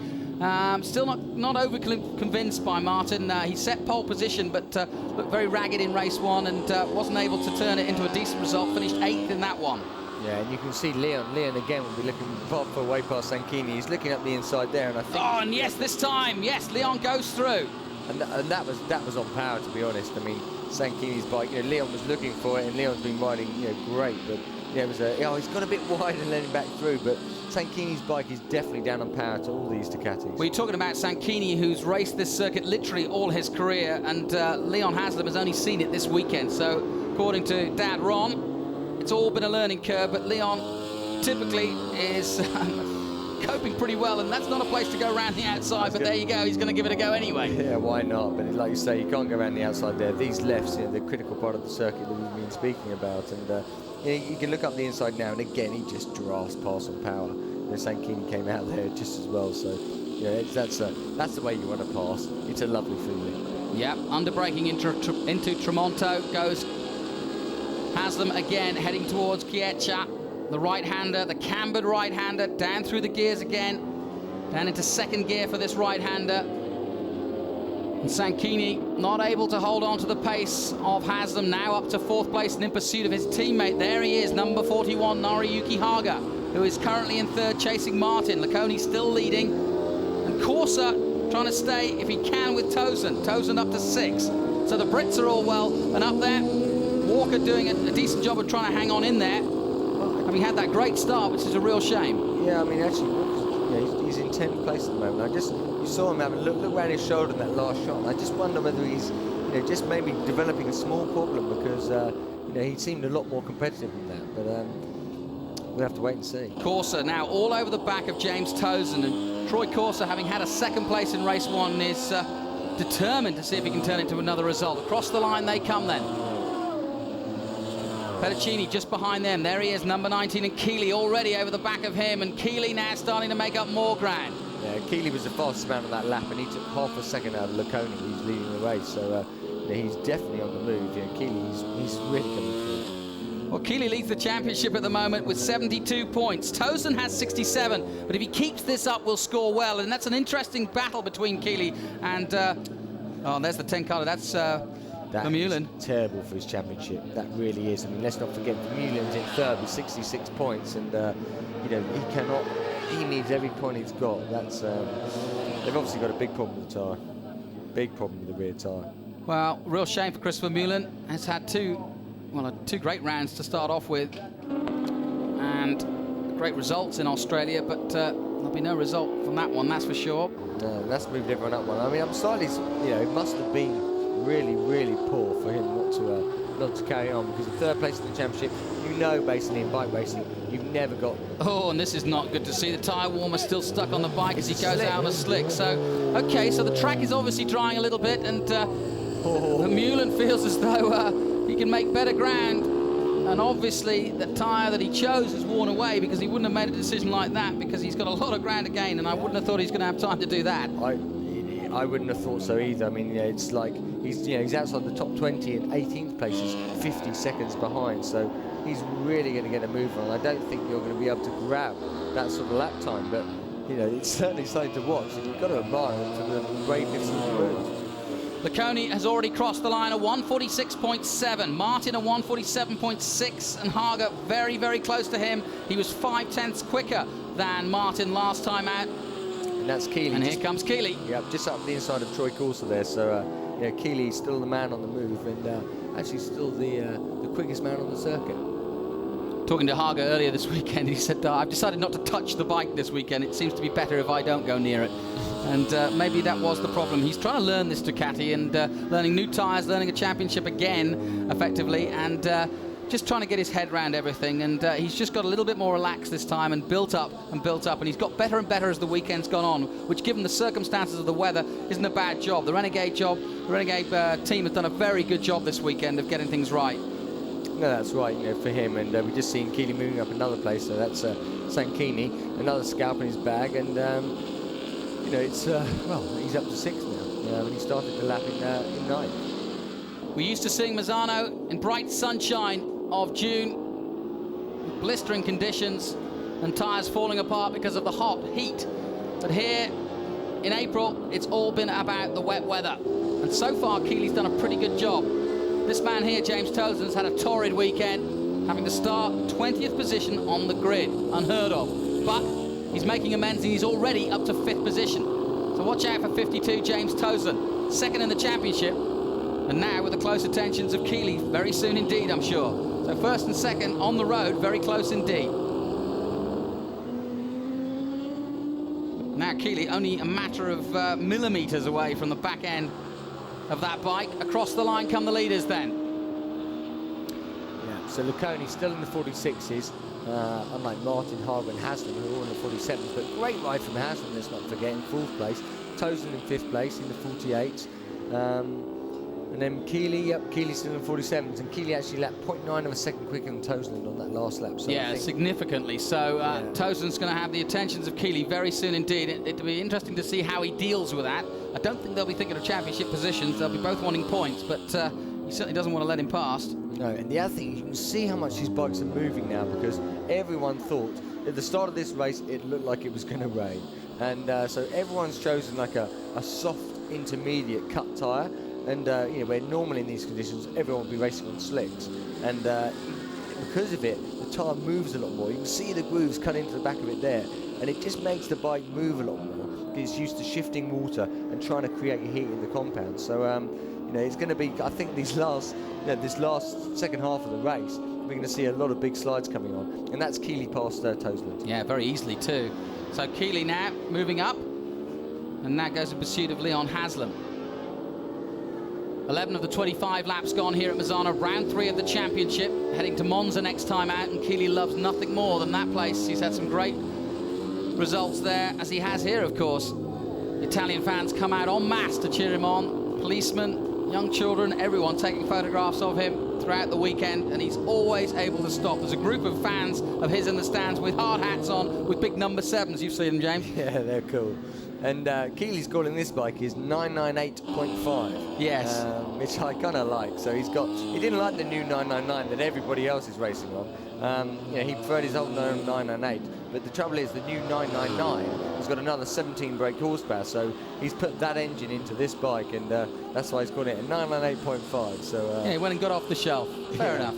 Still not overly convinced by Martin. He set pole position, but looked very ragged in race 1 and wasn't able to turn it into a decent result. Finished 8th in that one. Yeah, and you can see Leon. Leon again will be looking far way past Sanchini. He's looking up the inside there, and I think. Oh, and yes, this time, yes, Leon goes through. And that was on power, to be honest. I mean, Sanchini's bike, Leon was looking for it, and Leon's been riding, great. But it was he's got a bit wide and letting back through. But Sanchini's bike is definitely down on power to all these Ducatis. We're talking about Sanchini, who's raced this circuit literally all his career, and Leon Haslam has only seen it this weekend. So, according to Dad Ron, it's all been a learning curve. But Leon typically is coping pretty well, and that's not a place to go around the outside, but there you go, he's going to give it a go anyway. Yeah, why not? But like you say, you can't go around the outside there. These lefts, the critical part of the circuit that we've been speaking about, and you can look up the inside now, and again, he just drafts past on power. Sanchini came out there just as well, so that's the way you want to pass. It's a lovely feeling. Yep, under-braking into Tremonto goes Haslam again, heading towards Chieccia. The right-hander, the cambered right-hander, down through the gears again, down into 2nd gear for this right-hander. And Sanchini not able to hold on to the pace of Haslam, now up to 4th place and in pursuit of his teammate. There he is, number 41, Noriyuki Hagar, who is currently in 3rd, chasing Martin. Laconi still leading, and Corser trying to stay, if he can, with Tozen. Tozen up to 6. So the Brits are all well and up there. Walker doing a decent job of trying to hang on in there, having had that great start, which is a real shame. Yeah, I mean, actually, he's in 10th place at the moment. You saw him having a look around his shoulder in that last shot, and I just wonder whether he's, just maybe developing a small problem, because, he seemed a lot more competitive than that. But we'll have to wait and see. Corser now all over the back of James Tozen, and Troy Corser, having had a 2nd place in race 1, is determined to see if he can turn it into another result. Across the line they come then. Pedicini just behind them. There he is, number 19, and Chili already over the back of him, and Chili now starting to make up more ground. Yeah, Chili was the fastest man on that lap, and he took half a second out of Laconi, who's leading the race. So he's definitely on the move. Chili, he's really coming through. Well, Chili leads the championship at the moment with 72 points. Tozen has 67, but if he keeps this up, will score well. And that's an interesting battle between Chili and... oh, there's the 10-color. That's Vermeulen. That is terrible for his championship. That really is. I mean, let's not forget, Vermeulen's in third with 66 points. And, you know, he cannot... He needs every point he's got. That's... they've obviously got a big problem with the tyre. Big problem with the rear tyre. Well, real shame for Chris Vermeulen. Has had two great rounds to start off with, and great results in Australia, but there'll be no result from that one, that's for sure. No, that's moved everyone up one. I mean, I'm slightly, you know, it must have been really, really poor for him not to carry on, because the third place in the championship, you know, basically in bike racing, you've never got... Oh, and this is not good to see. The tyre warmer still stuck on the bike as he goes out on a slick. So, okay, so the track is obviously drying a little bit, and Vermeulen feels as though he can make better ground, and obviously the tyre that he chose is worn away, because he wouldn't have made a decision like that, because he's got a lot of ground to gain, and I wouldn't have thought he's going to have time to do that. I wouldn't have thought so either. I mean, you know, it's like he's outside the top 20 and 18th place is 50 seconds behind, so he's really going to get a move on. I don't think you're going to be able to grab that sort of lap time, but you know, it's certainly something to watch, and you've got to admire him for the braveness of the move. Laconi has already crossed the line at 146.7. Martin at 147.6, and Hagar very, very close to him. He was 5/10 quicker than Martin last time out. And that's Chili. And here comes Chili. Yep, just up the inside of Troy Corsa there. So, yeah, Chili's still the man on the move, and actually still the quickest man on the circuit. Talking to Hagar earlier this weekend, he said, I've decided not to touch the bike this weekend. It seems to be better if I don't go near it. And maybe that was the problem. He's trying to learn this Ducati, and learning new tyres, learning a championship again, effectively, and just trying to get his head around everything. And he's just got a little bit more relaxed this time, and built up, and he's got better and better as the weekend's gone on, which, given the circumstances of the weather, isn't a bad job. The Renegade team has done a very good job this weekend of getting things right. No, that's right, you know, for him, and we've just seen Chili moving up another place, so that's Sankini, another scalp in his bag, and you know, it's well, he's up to 6th now, and he started the lap in 9th. We're used to seeing Misano in bright sunshine of June, blistering conditions, and tyres falling apart because of the hot heat. But here in April, it's all been about the wet weather, and so far Chili's done a pretty good job. This man here, James Tozen's had a torrid weekend, having to start 20th position on the grid, unheard of. But he's making amends, and he's already up to 5th position. So watch out for 52 James Tozen, 2nd in the championship, and now with the close attentions of Chili, very soon indeed, I'm sure. So 1st and 2nd on the road, very close indeed. Now Chili only a matter of millimetres away from the back end of that bike. Across the line come the leaders then. Yeah, so Laconi still in the 46s, unlike Martin, Hagar and Haslam, who are all in the 47s, but great ride from Haslam, let's not forget, in 4th place. Tozen in 5th place in the 48s. And then Chili's still in 47s, and Chili actually lapped 0.9 of a second quicker than Tozen on that last lap. So yeah, significantly. So Tozen's going to have the attentions of Chili very soon indeed. It'll be interesting to see how he deals with that. I don't think they'll be thinking of championship positions. They'll be both wanting points, but he certainly doesn't want to let him past. No, and the other thing, you can see how much these bikes are moving now, because everyone thought at the start of this race it looked like it was going to rain, and so everyone's chosen like a soft intermediate cut tyre. And you know, where normally in these conditions everyone would be racing on slicks, and because of it, the tyre moves a lot more. You can see the grooves cut into the back of it there, and it just makes the bike move a lot more, because it's used to shifting water and trying to create heat in the compound. So you know, it's going to be, I think, this last second half of the race, we're going to see a lot of big slides coming on, and that's Chili past Tozen. Yeah, very easily too. So Chili now moving up, and that goes in pursuit of Leon Haslam. 11 of the 25 laps gone here at Misano, round 3 of the championship, heading to Monza next time out, and Chili loves nothing more than that place. He's had some great results there, as he has here, of course. Italian fans come out en masse to cheer him on. Policemen, young children, everyone taking photographs of him throughout the weekend, and he's always able to stop. There's a group of fans of his in the stands with hard hats on, with big number 7s. You've seen them, James? Yeah, they're cool. And Keely's calling this bike is 998.5. Yes. Which I kind of like. So he didn't like the new 999 that everybody else is racing on. He preferred his old 998. But the trouble is, the new 999 has got another 17 brake horsepower. So he's put that engine into this bike, and that's why he's calling it a 998.5. So yeah, he went and got off the shelf. Fair enough.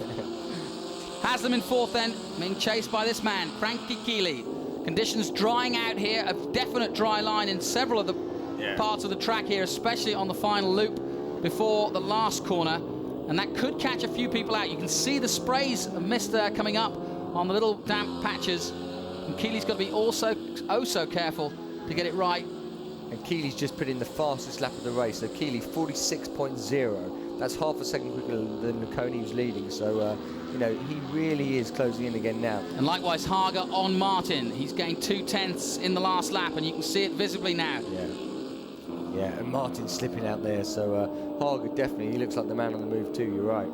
Haslam in fourth then, being chased by this man, Frankie Chili. Conditions drying out here, a definite dry line in several of the parts of the track here, especially on the final loop before the last corner, and that could catch a few people out. You can see the sprays of mist coming up on the little damp patches, and Keely's got to be also so careful to get it right. And Keely's just put in the fastest lap of the race, so Chili 46.0. That's half a second quicker than Laconi, who's leading. So, he really is closing in again now. And likewise, Hagar on Martin. He's gained 2/10 in the last lap, and you can see it visibly now. Yeah, and Martin's slipping out there. So, Hagar definitely, he looks like the man on the move too, you're right.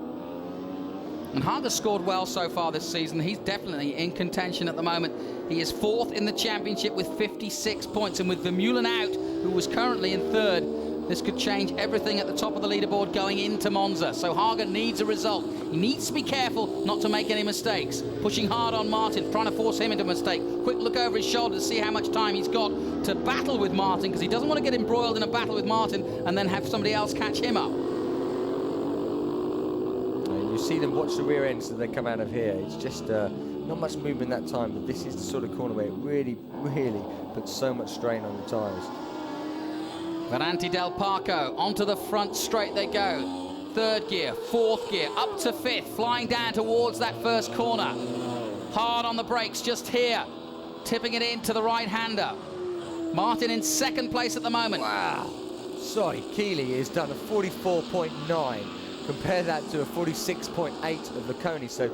And Hagar scored well so far this season. He's definitely in contention at the moment. He is fourth in the championship with 56 points. And with Vermeulen out, who was currently in third, this could change everything at the top of the leaderboard going into Monza. So Hagar needs a result. He needs to be careful not to make any mistakes. Pushing hard on Martin, trying to force him into a mistake. Quick look over his shoulder to see how much time he's got to battle with Martin, because he doesn't want to get embroiled in a battle with Martin and then have somebody else catch him up. You see them watch the rear end so they come out of here. It's just not much movement that time, but this is the sort of corner where it really, really puts so much strain on the tyres. Varante del Parco, onto the front straight they go. Third gear, fourth gear, up to fifth, flying down towards that first corner. Hard on the brakes just here, tipping it into the right-hander. Martin in second place at the moment. Wow. Sorry, Chili has done a 44.9. Compare that to a 46.8 of Laconi. So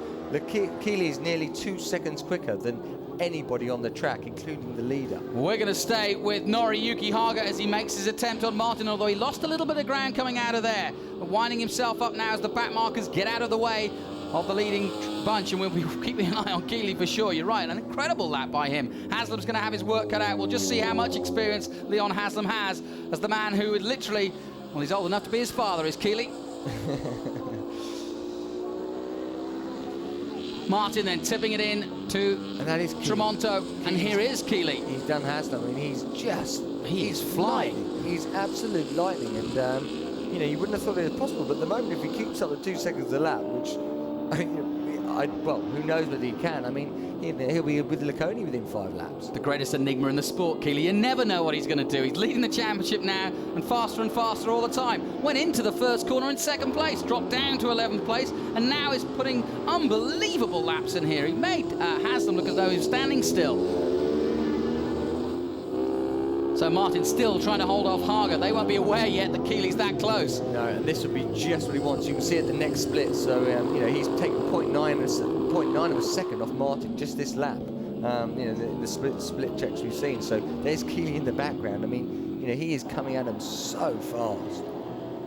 Chili is nearly 2 seconds quicker than anybody on the track, including the leader. We're going to stay with Noriyuki Hagar as he makes his attempt on Martin, although he lost a little bit of ground coming out of there. But winding himself up now as the back markers get out of the way of the leading bunch, and we'll be keeping an eye on Chili for sure. You're right, an incredible lap by him. Haslam's going to have his work cut out. We'll just see how much experience Leon Haslam has as the man who would literally, well, he's old enough to be his father, is Chili. Martin then tipping it in to Tremonto, and here is Chili. He's done Haslam. I mean, he's flying. Lightning. He's absolute lightning, and you wouldn't have thought it was possible. But at the moment, if he keeps up the 2 seconds a lap, which well, who knows whether he can? I mean, he'll be with Laconi within 5 laps. The greatest enigma in the sport, Chili. You never know what he's going to do. He's leading the championship now, and faster all the time. Went into the first corner in second place, dropped down to 11th place, and now is putting unbelievable laps in here. He made Haslam look as though he was standing still. So Martin's still trying to hold off Hagar. They won't be aware yet that Keely's that close. No, and this would be just what he wants. You can see at the next split. So he's taken 0.9 of a second off Martin just this lap. The split checks we've seen. So there's Chili in the background. I mean, he is coming at him so fast.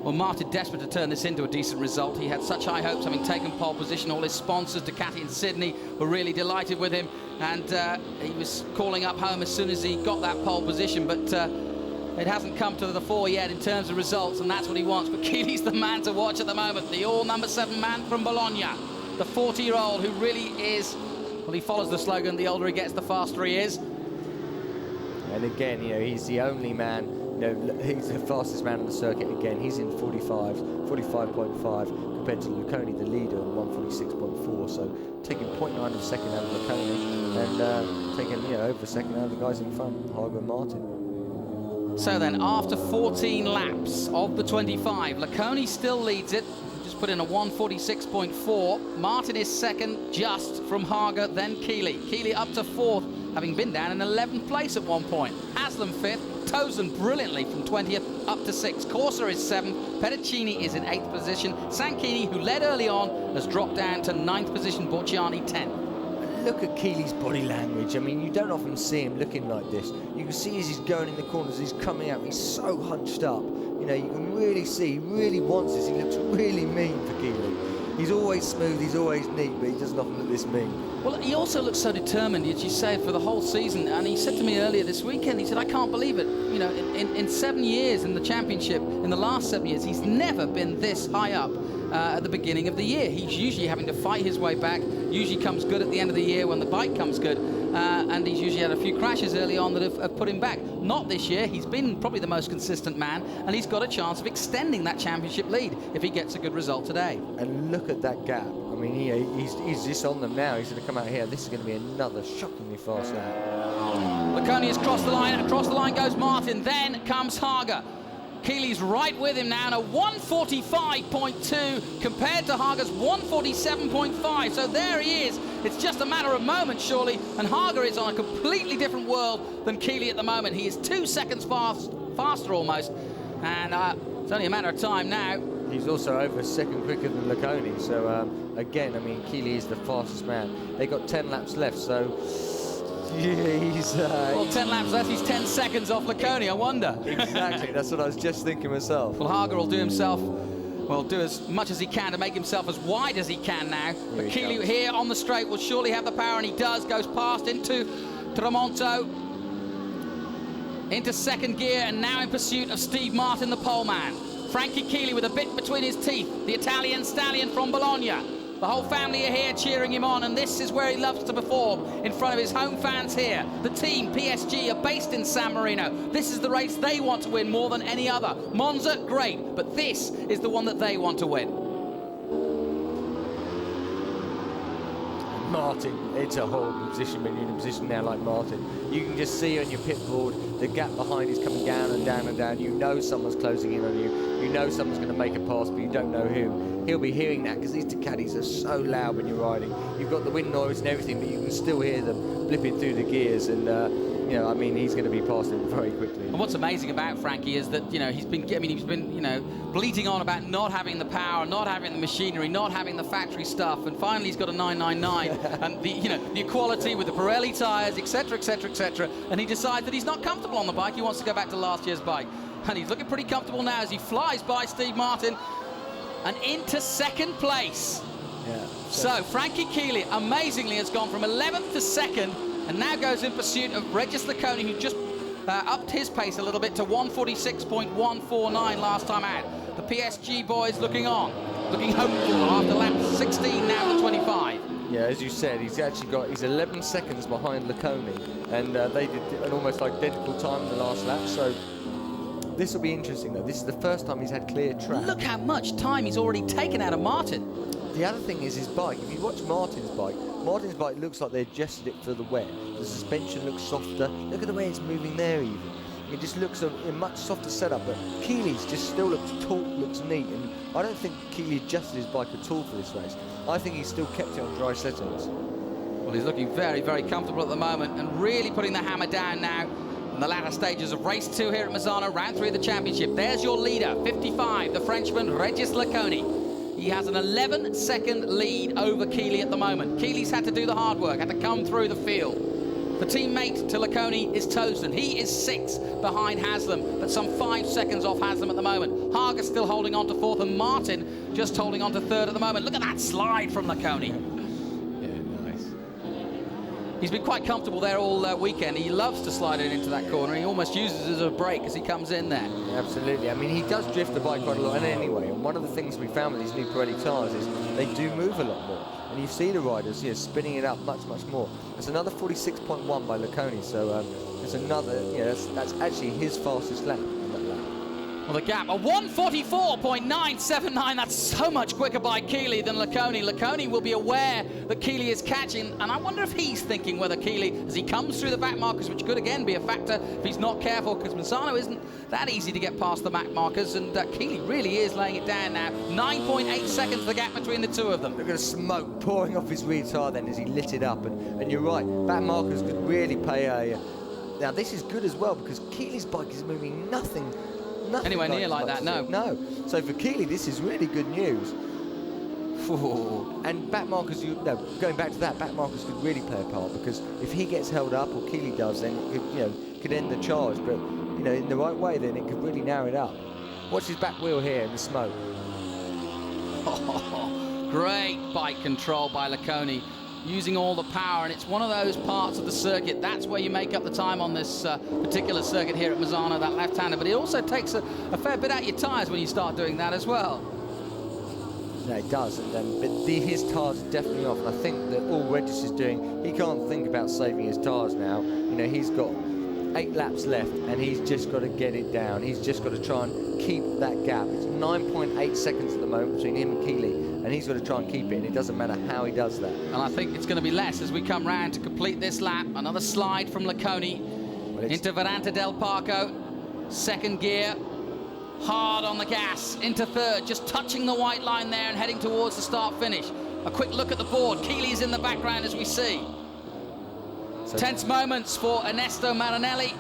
Well, Martin desperate to turn this into a decent result. He had such high hopes, having taken pole position. All his sponsors, Ducati and Sydney, were really delighted with him, and he was calling up home as soon as he got that pole position, but it hasn't come to the fore yet in terms of results, and that's what he wants. But Keely's the man to watch at the moment, the all number 7 man from Bologna, the 40-year-old who really is, well, he follows the slogan, the older he gets, the faster he is. And again, he's the only man, he's the fastest man on the circuit again. He's in 45.5 compared to Laconi, the leader, on 146.4. So taking 0.9 of a second out of Laconi and taking over a second out of the guys in front, Hagar and Martin. So then, after 14 laps of the 25, Laconi still leads it. Just put in a 146.4. Martin is second, just from Hagar, then Chili. Chili up to 4th, having been down in 11th place at one point. Haslam 5th. Tozen brilliantly from 20th up to 6th. Corsa is 7th. Petticini is in 8th position. Sanchini, who led early on, has dropped down to 9th position. Borciani 10th. Look at Keely's body language. I mean, you don't often see him looking like this. You can see as he's going in the corners, he's coming out, he's so hunched up. You can really see, he really wants this. He looks really mean for Keely. He's always smooth, he's always neat, but he doesn't often look this mean. Well, he also looks so determined, as you say, for the whole season. And he said to me earlier this weekend, he said, I can't believe it. you know, in 7 years in the championship, in the last 7 years, he's never been this high up at the beginning of the year. He's usually having to fight his way back, usually comes good at the end of the year when the bike comes good, and he's usually had a few crashes early on that have put him back. Not this year. He's been probably the most consistent man, and he's got a chance of extending that championship lead if he gets a good result today. And look at that gap. I mean, he's just on them now. He's going to come out here. This is going to be another shockingly fast lap. Laconi has crossed the line. Across the line goes Martin. Then comes Hagar. Chili's right with him now, and a 145.2 compared to Hagar's 147.5. So there he is. It's just a matter of moments, surely. And Hagar is on a completely different world than Chili at the moment. He is 2 seconds faster almost. And it's only a matter of time now. He's also over a second quicker than Laconi. So, again, I mean, Chili is the fastest man. They got 10 laps left, so... Yeah, he's... well, 10 laps left, he's 10 seconds off Laconi, I wonder. Exactly, that's what I was just thinking myself. Well, Hagar will do himself, well, do as much as he can to make himself as wide as he can now. But Chili here on the straight will surely have the power, and he does, goes past into Tramonto, into second gear, and now in pursuit of Steve Martin, the pole man. Frankie Chili with a bit between his teeth, the Italian stallion from Bologna. The whole family are here cheering him on, and this is where he loves to perform, in front of his home fans here. The team, PSG, are based in San Marino. This is the race they want to win more than any other. Monza, great, but this is the one that they want to win. Martin, it's a horrible position when you're in a position now like Martin. You can just see on your pit board, the gap behind is coming down and down and down. You know someone's closing in on you. You know someone's going to make a pass, but you don't know who. He'll be hearing that because these Ducatis are so loud when you're riding. You've got the wind noise and everything, but you can still hear them blipping through the gears. And, you know, I mean, he's going to be past him very quickly. And what's amazing about Frankie is that, you know, he's been, you know, bleating on about not having the power, not having the machinery, not having the factory stuff, and finally he's got a 999 and the, you know, the equality with the Pirelli tyres, etc., etc., etc. And he decides that he's not comfortable on the bike. He wants to go back to last year's bike, and he's looking pretty comfortable now as he flies by Steve Martin and into second place. Yeah. So Frankie Chili amazingly has gone from 11th to 2nd, and now goes in pursuit of Regis Laconi, who just upped his pace a little bit to 146.149 last time out. The PSG boys looking on, looking hopeful after lap 16 now to 25. Yeah, as you said, he's 11 seconds behind Laconi, and they did an almost identical time in the last lap, so this will be interesting though. This is the first time he's had clear track. Look how much time he's already taken out of Martin. The other thing is his bike. If you watch Martin's bike looks like they adjusted it for the wet. The suspension looks softer. Look at the way it's moving there even. It just looks a much softer setup, but Chili's just still looks taut, looks neat, and I don't think Chili adjusted his bike at all for this race. I think he still kept it on dry settings. Well, he's looking very, very comfortable at the moment and really putting the hammer down now in the latter stages of race 2 here at Misano, round 3 of the championship. There's your leader, 55, the Frenchman Regis Laconi. He has an 11-second lead over Chili at the moment. Chili's had to do the hard work, had to come through the field. The teammate to Laconi is Tosin. He is 6th behind Haslam, but some 5 seconds off Haslam at the moment. Hagar still holding on to 4th, and Martin just holding on to 3rd at the moment. Look at that slide from Laconi. Yeah, nice. He's been quite comfortable there all weekend. He loves to slide it into that corner. He almost uses it as a brake as he comes in there. Absolutely. I mean, he does drift the bike quite a lot. And anyway, and one of the things we found with these new Pirelli tyres is they do move a lot more. And you see the riders here spinning it up much, much more. It's another 46.1 by Laconi. So it's another, that's actually his fastest lap on that lap. Well, the gap, a 144.979. That's so much quicker by Chili than Laconi. Laconi will be aware that Chili is catching, and I wonder if he's thinking whether Chili, as he comes through the back markers, which could again be a factor if he's not careful, because Misano isn't that easy to get past the back markers, and Chili really is laying it down now. 9.8 seconds the gap between the two of them. Look at the smoke pouring off his rear tyre then as he lit it up, and you're right, back markers could really pay a... Now this is good as well, because Chili's bike is moving nothing anywhere near like that, no. No. So for Chili, this is really good news. And back markers, going back to that, back markers could really play a part, because if he gets held up, or Chili does, then it could end the charge. But in the right way, then it could really narrow it up. Watch his back wheel here in the smoke. Great bike control by Laconi. using all the power, and it's one of those parts of the circuit. That's where you make up the time on this particular circuit here at Misano, that left-hander. But it also takes a fair bit out your tyres when you start doing that as well. Yeah, it does, and but his tyres are definitely off, and I think that all Regis is doing, he can't think about saving his tyres now. You know, he's got 8 laps left, and he's just got to get it down. He's just got to try and keep that gap. It's 9.8 seconds at the moment between him and Chili, and he's got to try and keep it, and it doesn't matter how he does that. And I think it's going to be less as we come round to complete this lap. Another slide from Laconi into Varanta del Parco. Second gear. Hard on the gas into third, just touching the white line there and heading towards the start-finish. A quick look at the board. Chili's in the background as we see. So tense moments for Ernesto Marinelli,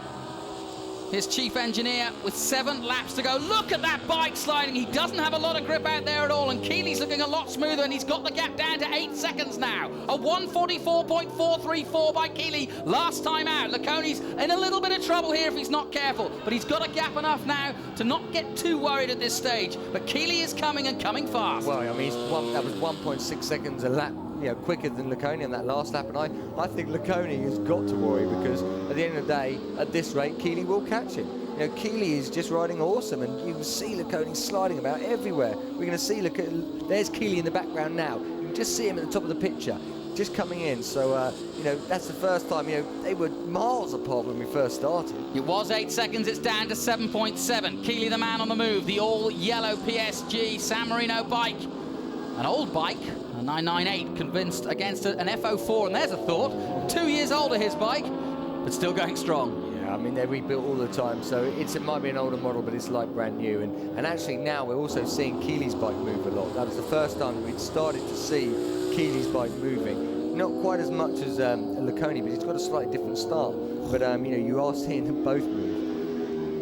his chief engineer, with 7 laps to go. Look at that bike sliding. He doesn't have a lot of grip out there at all, and Chili's looking a lot smoother, and he's got the gap down to 8 seconds now. A 1:44.434 by Chili last time out. Laconi's in a little bit of trouble here if he's not careful, but he's got a gap enough now to not get too worried at this stage. But Chili is coming, and coming fast. Well, I mean, that was 1.6 seconds a lap, you know, quicker than Laconi in that last lap, and I think Laconi has got to worry, because at the end of the day, at this rate, Chili will catch him. You know, Chili is just riding awesome, and you can see Laconi sliding about everywhere. We're going to see, there's Chili in the background now. You can just see him at the top of the picture, just coming in. So, you know, that's the first time, you know, they were miles apart when we first started. It was 8 seconds, it's down to 7.7. Chili the man on the move, the all-yellow PSG San Marino bike. An old bike, a 998, convinced against an F04, and there's a thought. 2 years older, his bike, but still going strong. Yeah, I mean, they're rebuilt all the time, so it might be an older model, but it's like brand new. And actually now we're also seeing Chili's bike move a lot. That was the first time we'd started to see Chili's bike moving. Not quite as much as Laconi, but it's got a slightly different style. But, you know, you are seeing them both move.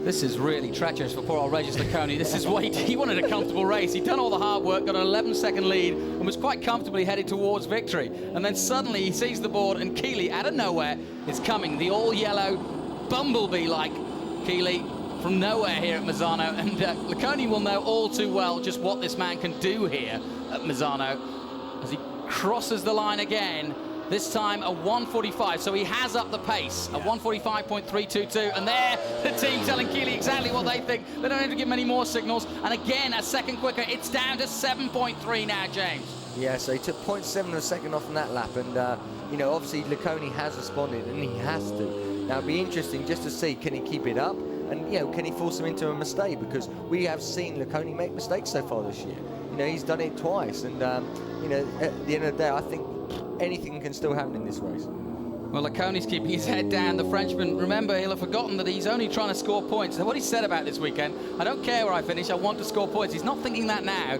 This is really treacherous for poor old Regis Laconi. This is what he wanted, a comfortable race. He'd done all the hard work, got an 11-second lead, and was quite comfortably headed towards victory. And then suddenly he sees the board, and Chili, out of nowhere, is coming. The all-yellow bumblebee-like Chili from nowhere here at Misano. And Laconi will know all too well just what this man can do here at Misano as he crosses the line again. This time a 1:45, so he has upped the pace, a 1:45.322, and there the team telling Chili exactly what they think. They don't have to give him any more signals, and again a second quicker. It's down to 7.3 now, James. Yeah, so he took 0.7 of a second off on that lap, and you know, obviously Laconi has responded, and he has to. Now it'll be interesting just to see, can he keep it up, and you know, can he force him into a mistake, because we have seen Laconi make mistakes so far this year. You know, he's done it twice, and you know, at the end of the day, I think anything can still happen in this race. Well, Laconi's keeping his head down. The Frenchman, remember, he'll have forgotten that he's only trying to score points. So what he said about this weekend, I don't care where I finish, I want to score points. He's not thinking that now.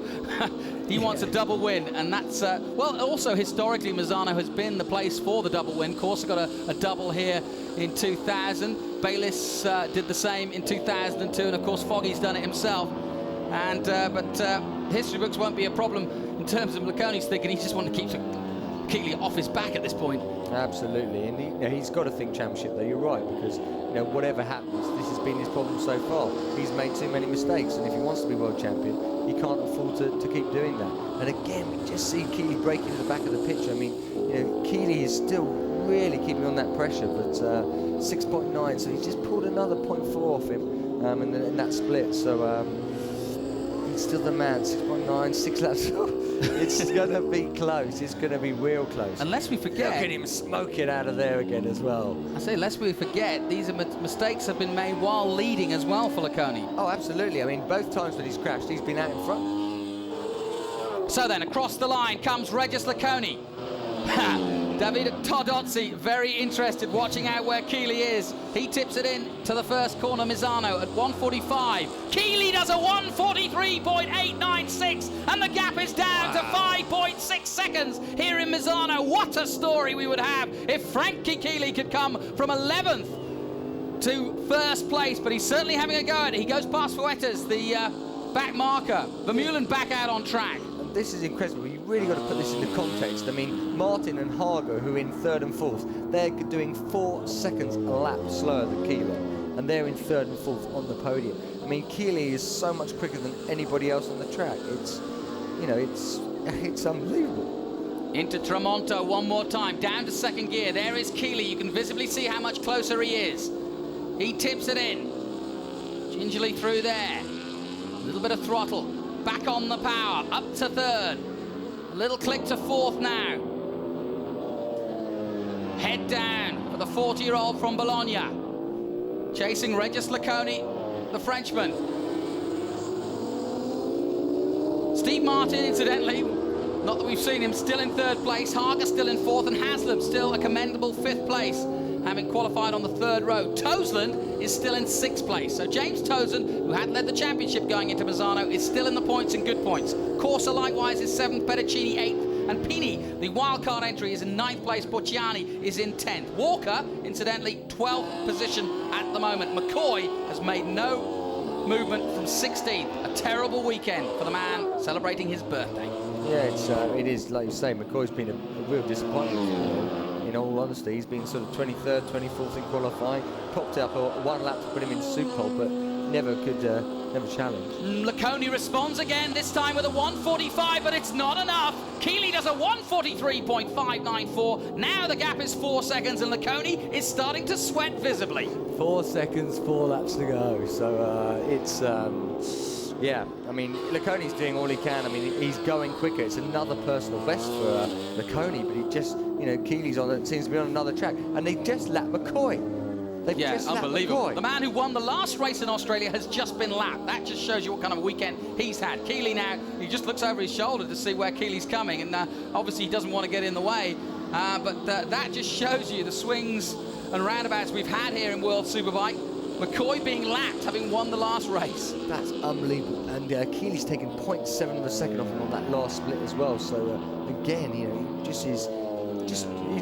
He wants a double win, and that's, well, also historically, Misano has been the place for the double win. Corsa got a double here in 2000. Bayliss did the same in 2002, and of course, Foggy's done it himself. And but history books won't be a problem in terms of Laconi's thinking. He just wanted to keep Chili off his back at this point. Absolutely, and you know, he's got to think championship though, you're right, because you know, whatever happens, this has been his problem so far. He's made too many mistakes, and if he wants to be world champion, he can't afford to keep doing that. And again, we just see Chili breaking to the back of the picture. I mean, you know, Chili is still really keeping on that pressure, but 6.9, so he's just pulled another 0.4 off him in that split. So he's still the man. 6.9, 6 laps. It's going to be close. It's going to be real close. Unless we forget. Look at him smoke it out of there again as well. I say, lest we forget, these are mistakes have been made while leading as well for Laconi. Oh, absolutely. I mean, both times when he's crashed, he's been out in front. So then, across the line comes Regis Laconi. David Todozzi, very interested, watching out where Chili is. He tips it in to the first corner, Misano, at 1:45. Chili does a 1:43.896, and the gap is down to 5.6 seconds here in Misano. What a story we would have if Frankie Chili could come from 11th to first place, but he's certainly having a go at it. He goes past Fuetas, the back marker. Vermeulen back out on track. This is incredible. You've really got to put this into context. I mean, Martin and Hagar, who are in 3rd and 4th, they're doing 4 seconds a lap slower than Chili, and they're in 3rd and 4th on the podium. I mean, Chili is so much quicker than anybody else on the track. It's, you know, it's unbelievable. Into Tramonto one more time, down to second gear. There is Chili. You can visibly see how much closer he is. He tips it in. Gingerly through there. A little bit of throttle. Back on the power. Up to third. A little click to fourth now. Head down for the 40-year-old from Bologna. Chasing Regis Laconi, the Frenchman. Steve Martin, incidentally, not that we've seen him, still in third place. Hagar still in fourth, and Haslam still a commendable fifth place, having qualified on the third row. Toseland is still in sixth place. So James Toseland, who had led the championship going into Misano, is still in the points and good points. Corsa likewise is seventh, Petticini eighth, and Pini, the wildcard entry, is in ninth place. Bocciani is in 10th. Walker, incidentally, 12th position at the moment. McCoy has made no movement from 16th. A terrible weekend for the man celebrating his birthday. Yeah, it is, like you say, McCoy's been a real disappointment. In all honesty, he's been sort of 23rd, 24th in qualifying. Popped up one lap to put him in soup pole, but never could challenge. Laconi responds again, this time with a 1:45, but it's not enough. Chili does a 1:43.594. Now the gap is 4 seconds, and Laconi is starting to sweat visibly. 4 seconds, 4 laps to go. So yeah, I mean, Laconi's doing all he can. I mean, he's going quicker. It's another personal best for Laconi, but he just, Chili's seems to be on another track, and they just lapped McCoy. Yeah, unbelievable. The man who won the last race in Australia has just been lapped. That just shows you what kind of weekend he's had. Chili now, he just looks over his shoulder to see where Chili's coming, and obviously he doesn't want to get in the way. But that just shows you the swings and roundabouts we've had here in World Superbike. McCoy being lapped, having won the last race. That's unbelievable. And Chili's taken 0.7 of a second off him on that last split as well. So again, he he's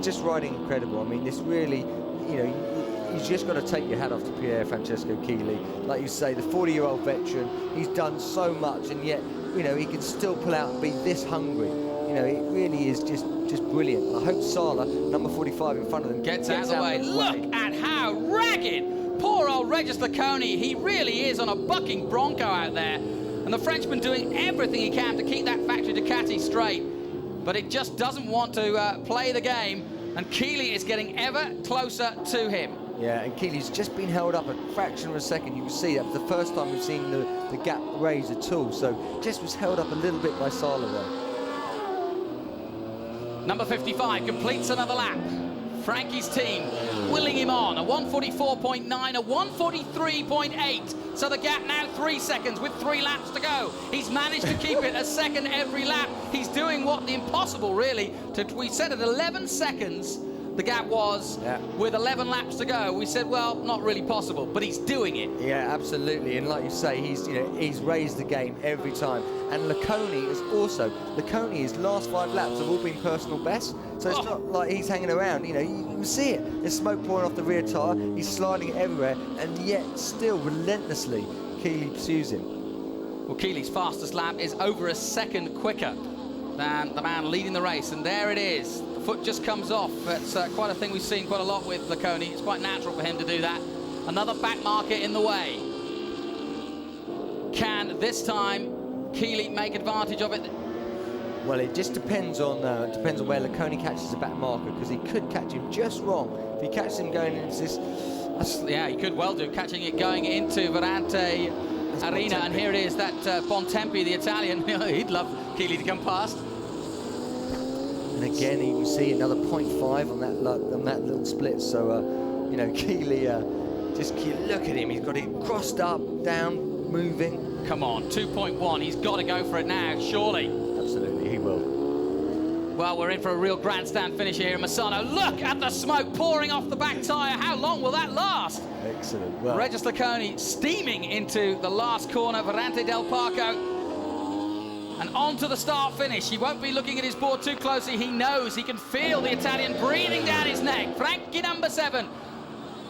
just riding incredible. I mean, this really, you've just got to take your hat off to Pierfrancesco Chili. Like you say, the 40-year-old veteran, he's done so much, and yet, he can still pull out and be this hungry. It really is just brilliant. I hope Sala, number 45 in front of them, gets out of the way. Look at how ragged poor old Regis Laconi. He really is on a bucking bronco out there. And the Frenchman doing everything he can to keep that factory Ducati straight. But it just doesn't want to play the game. And Chili is getting ever closer to him. Yeah, and Chili's just been held up a fraction of a second. You can see that was the first time we've seen the gap raise at all. So just was held up a little bit by Sala there. Number 55 completes another lap. Frankie's team willing him on. A 1:44.9, a 1:43.8. So the gap now 3 seconds with 3 laps to go. He's managed to keep it a second every lap. He's doing what the impossible, really. We said at 11 seconds the gap was, with 11 laps to go. We said, well, not really possible, but he's doing it. Yeah, absolutely. And like you say, he's raised the game every time. And Laconi is also, his last 5 laps have all been personal best. So it's not like he's hanging around. You can see it. There's smoke pouring off the rear tyre. He's sliding it everywhere, and yet still relentlessly, Chili pursues him. Well, Chili's fastest lap is over a second quicker than the man leading the race, and there it is. The foot just comes off. It's quite a thing we've seen quite a lot with Laconi. It's quite natural for him to do that. Another back marker in the way. Can this time Chili make advantage of it? Well, it just depends on where Laconi catches the back marker, because he could catch him just wrong. If he catches him going into this, yeah, he could well do, catching it going into Verante Arena, and here it is, that Bontempi, the Italian. He'd love Chili to come past. And again, you can see another 0.5 on that little split. So Chili, just look at him. He's got it crossed up, down, moving. Come on, 2.1. He's got to go for it now, surely. Absolutely, he will. Well, we're in for a real grandstand finish here in Misano. Look at the smoke pouring off the back tyre. How long will that last? Excellent. Well, Regis Laconi steaming into the last corner, Verante del Parco. And on to the start finish. He won't be looking at his board too closely. He knows, he can feel the Italian breathing down his neck. Frankie number 7.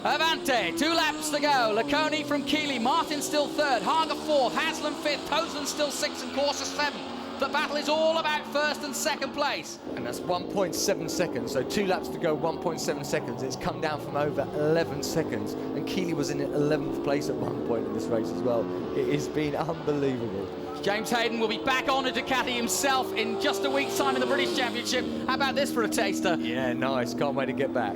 Avante, 2 laps to go. Laconi from Chili, Martin still 3rd, Hagar 4th, Haslam 5th, Toseland still 6th, and Corsa 7th. The battle is all about first and second place. And that's 1.7 seconds, so 2 laps to go, 1.7 seconds. It's come down from over 11 seconds, and Chili was in 11th place at one point in this race as well. It has been unbelievable. James Hayden will be back on a Ducati himself in just a week's time in the British Championship. How about this for a taster? Yeah, nice. Can't wait to get back.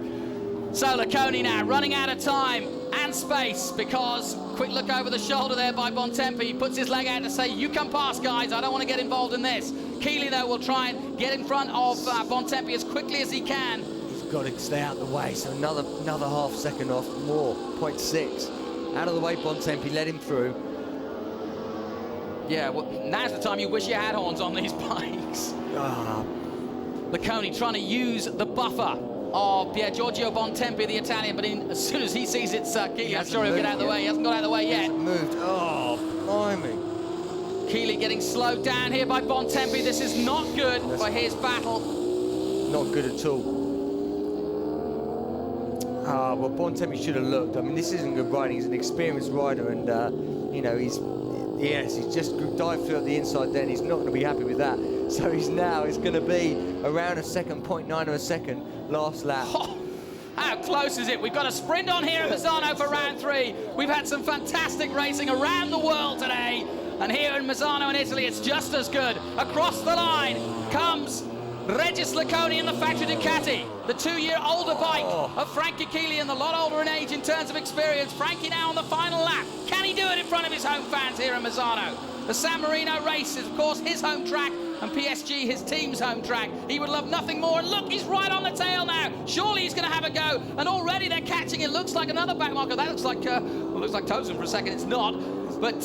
So Laconi now running out of time and space, because quick look over the shoulder there by Bontempi. He puts his leg out to say, you come past, guys. I don't want to get involved in this. Chili, though, will try and get in front of Bontempi as quickly as he can. He's got to stay out of the way, so another half second off more, 0.6. Out of the way, Bontempi, let him through. Yeah, well, now's the time you wish you had horns on these bikes. Laconi trying to use the buffer of Giorgio Bontempi, the Italian, but as soon as he sees it's Chili, I'm sure he'll get out of the way. He hasn't got out of the way yet. He hasn't moved. Oh, blimey. Chili getting slowed down here by Bontempi. This is not good for his battle. Not good at all. Well, Bontempi should have looked. I mean, this isn't good riding. He's an experienced rider, and, you know, he's just dived through at the inside then. He's not going to be happy with that. So it's going to be around a second, 0.9 of a second, last lap. Oh, how close is it? We've got a sprint on here at Misano for round 3. We've had some fantastic racing around the world today. And here in Misano in Italy, it's just as good. Across the line comes Regis Laconi in the factory Ducati, the 2-year older bike of Frankie Chili, and a lot older in age in terms of experience. Frankie now on the final lap. Can he do it in front of his home fans here in Misano? The San Marino race is, of course, his home track, and PSG, his team's home track. He would love nothing more. And look, he's right on the tail now. Surely he's going to have a go. And already they're catching. It looks like another backmarker. That looks like, looks like Tozen for a second. It's not. But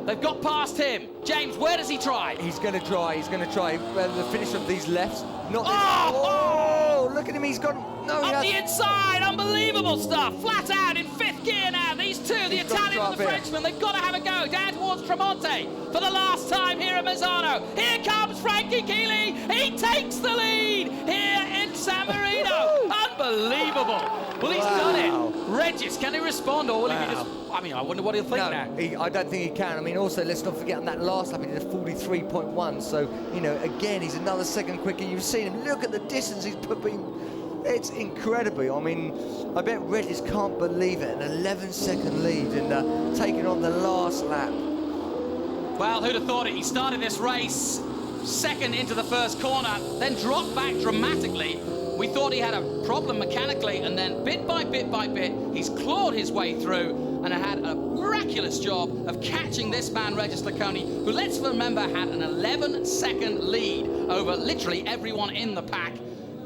they've got past him. James, where does he try? He's going to try. He's going to try. The finish of these lefts. Not this. Oh! Look at him. He's got. No, up the inside. Unbelievable stuff. Flat out in 5th gear now. These two, the Italian and the Frenchman, they've got to have a go. Down towards Tremonti for the last time here at Misano. Here comes Frankie Chili. He takes the lead here in San Marino. Unbelievable. Well, he's done it. Regis, can he respond, or will he just... I mean, I wonder what he'll think now. I don't think he can. I mean, also, let's not forget on that last lap, he did a 43.1. So, you know, again, he's another second quicker. You've seen him. Look at the distance he's put in. It's incredible. I mean, I bet Regis can't believe it. An 11-second lead and taking on the last lap. Well, who'd have thought it? He started this race second into the first corner, then dropped back dramatically. We thought he had a problem mechanically, and then bit by bit by bit, he's clawed his way through and had a miraculous job of catching this man, Regis Laconi, who, let's remember, had an 11-second lead over literally everyone in the pack.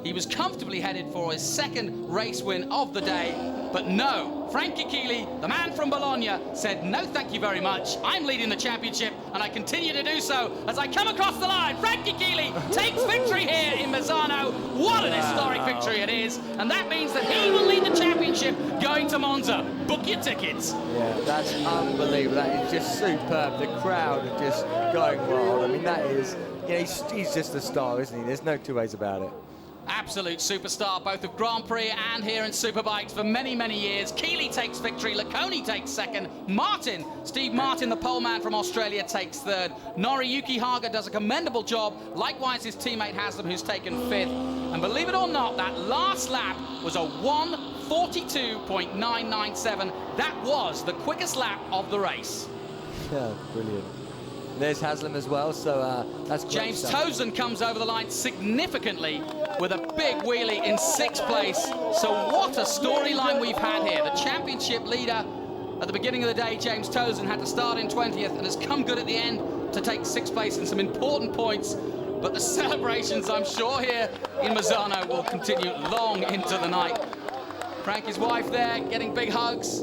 He was comfortably headed for his second race win of the day, but no, Frankie Chili, the man from Bologna, said no thank you very much. I'm leading the championship, and I continue to do so as I come across the line. Frankie Chili takes victory here in Misano. What an historic victory it is, and that means that he will lead the championship going to Monza. Book your tickets. Yeah, that's unbelievable. That is just superb. The crowd are just going wild. I mean, that is, you know, he's just a star, isn't he? There's no two ways about it. Absolute superstar, both of Grand Prix and here in Superbikes for many, many years. Chili takes victory, Laconi takes second, Steve Martin, the pole man from Australia, takes third. Noriyuki Hagar does a commendable job, likewise his teammate Haslam, who's taken 5th. And believe it or not, that last lap was a 1:42.997. That was the quickest lap of the race. Yeah, brilliant. There's Haslam as well, so that's great James stuff. Tozen comes over the line significantly with a big wheelie in 6th place. So what a storyline we've had here. The championship leader at the beginning of the day, James Tozen, had to start in 20th and has come good at the end to take 6th place and some important points. But the celebrations, I'm sure, here in Misano will continue long into the night. Frankie's wife there getting big hugs.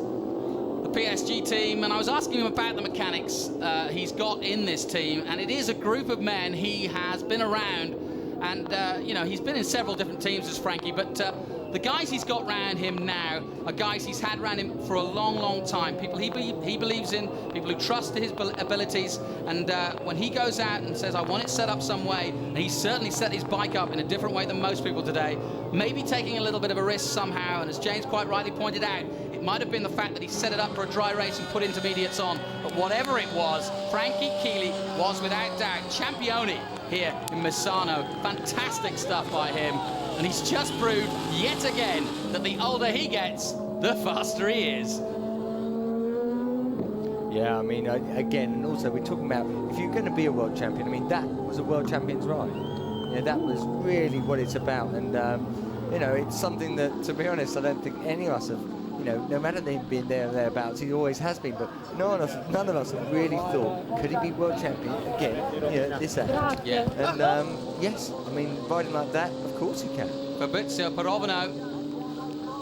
PSG team, and I was asking him about the mechanics he's got in this team, and it is a group of men he has been around, and you know, he's been in several different teams as Frankie, but the guys he's got around him now are guys he's had around him for a long, long time. People he believes in, people who trust his abilities, and when he goes out and says, I want it set up some way, and he's certainly set his bike up in a different way than most people today, maybe taking a little bit of a risk somehow, and as James quite rightly pointed out, it might have been the fact that he set it up for a dry race and put intermediates on, but whatever it was, Frankie Chili was without doubt champione here in Misano. Fantastic stuff by him. And he's just proved yet again that the older he gets, the faster he is. Yeah, I mean, again, and also we're talking about, if you're going to be a world champion, I mean, that was a world champion's ride. You know, that was really what it's about. And, you know, it's something that, to be honest, I don't think any of us have, you know, no matter they've been there or thereabouts, he always has been, but none of us have really thought, could he be world champion again, you know, at this age? Yeah. And, yes, I mean, riding like that, of course he can. Fabrizio Parovano,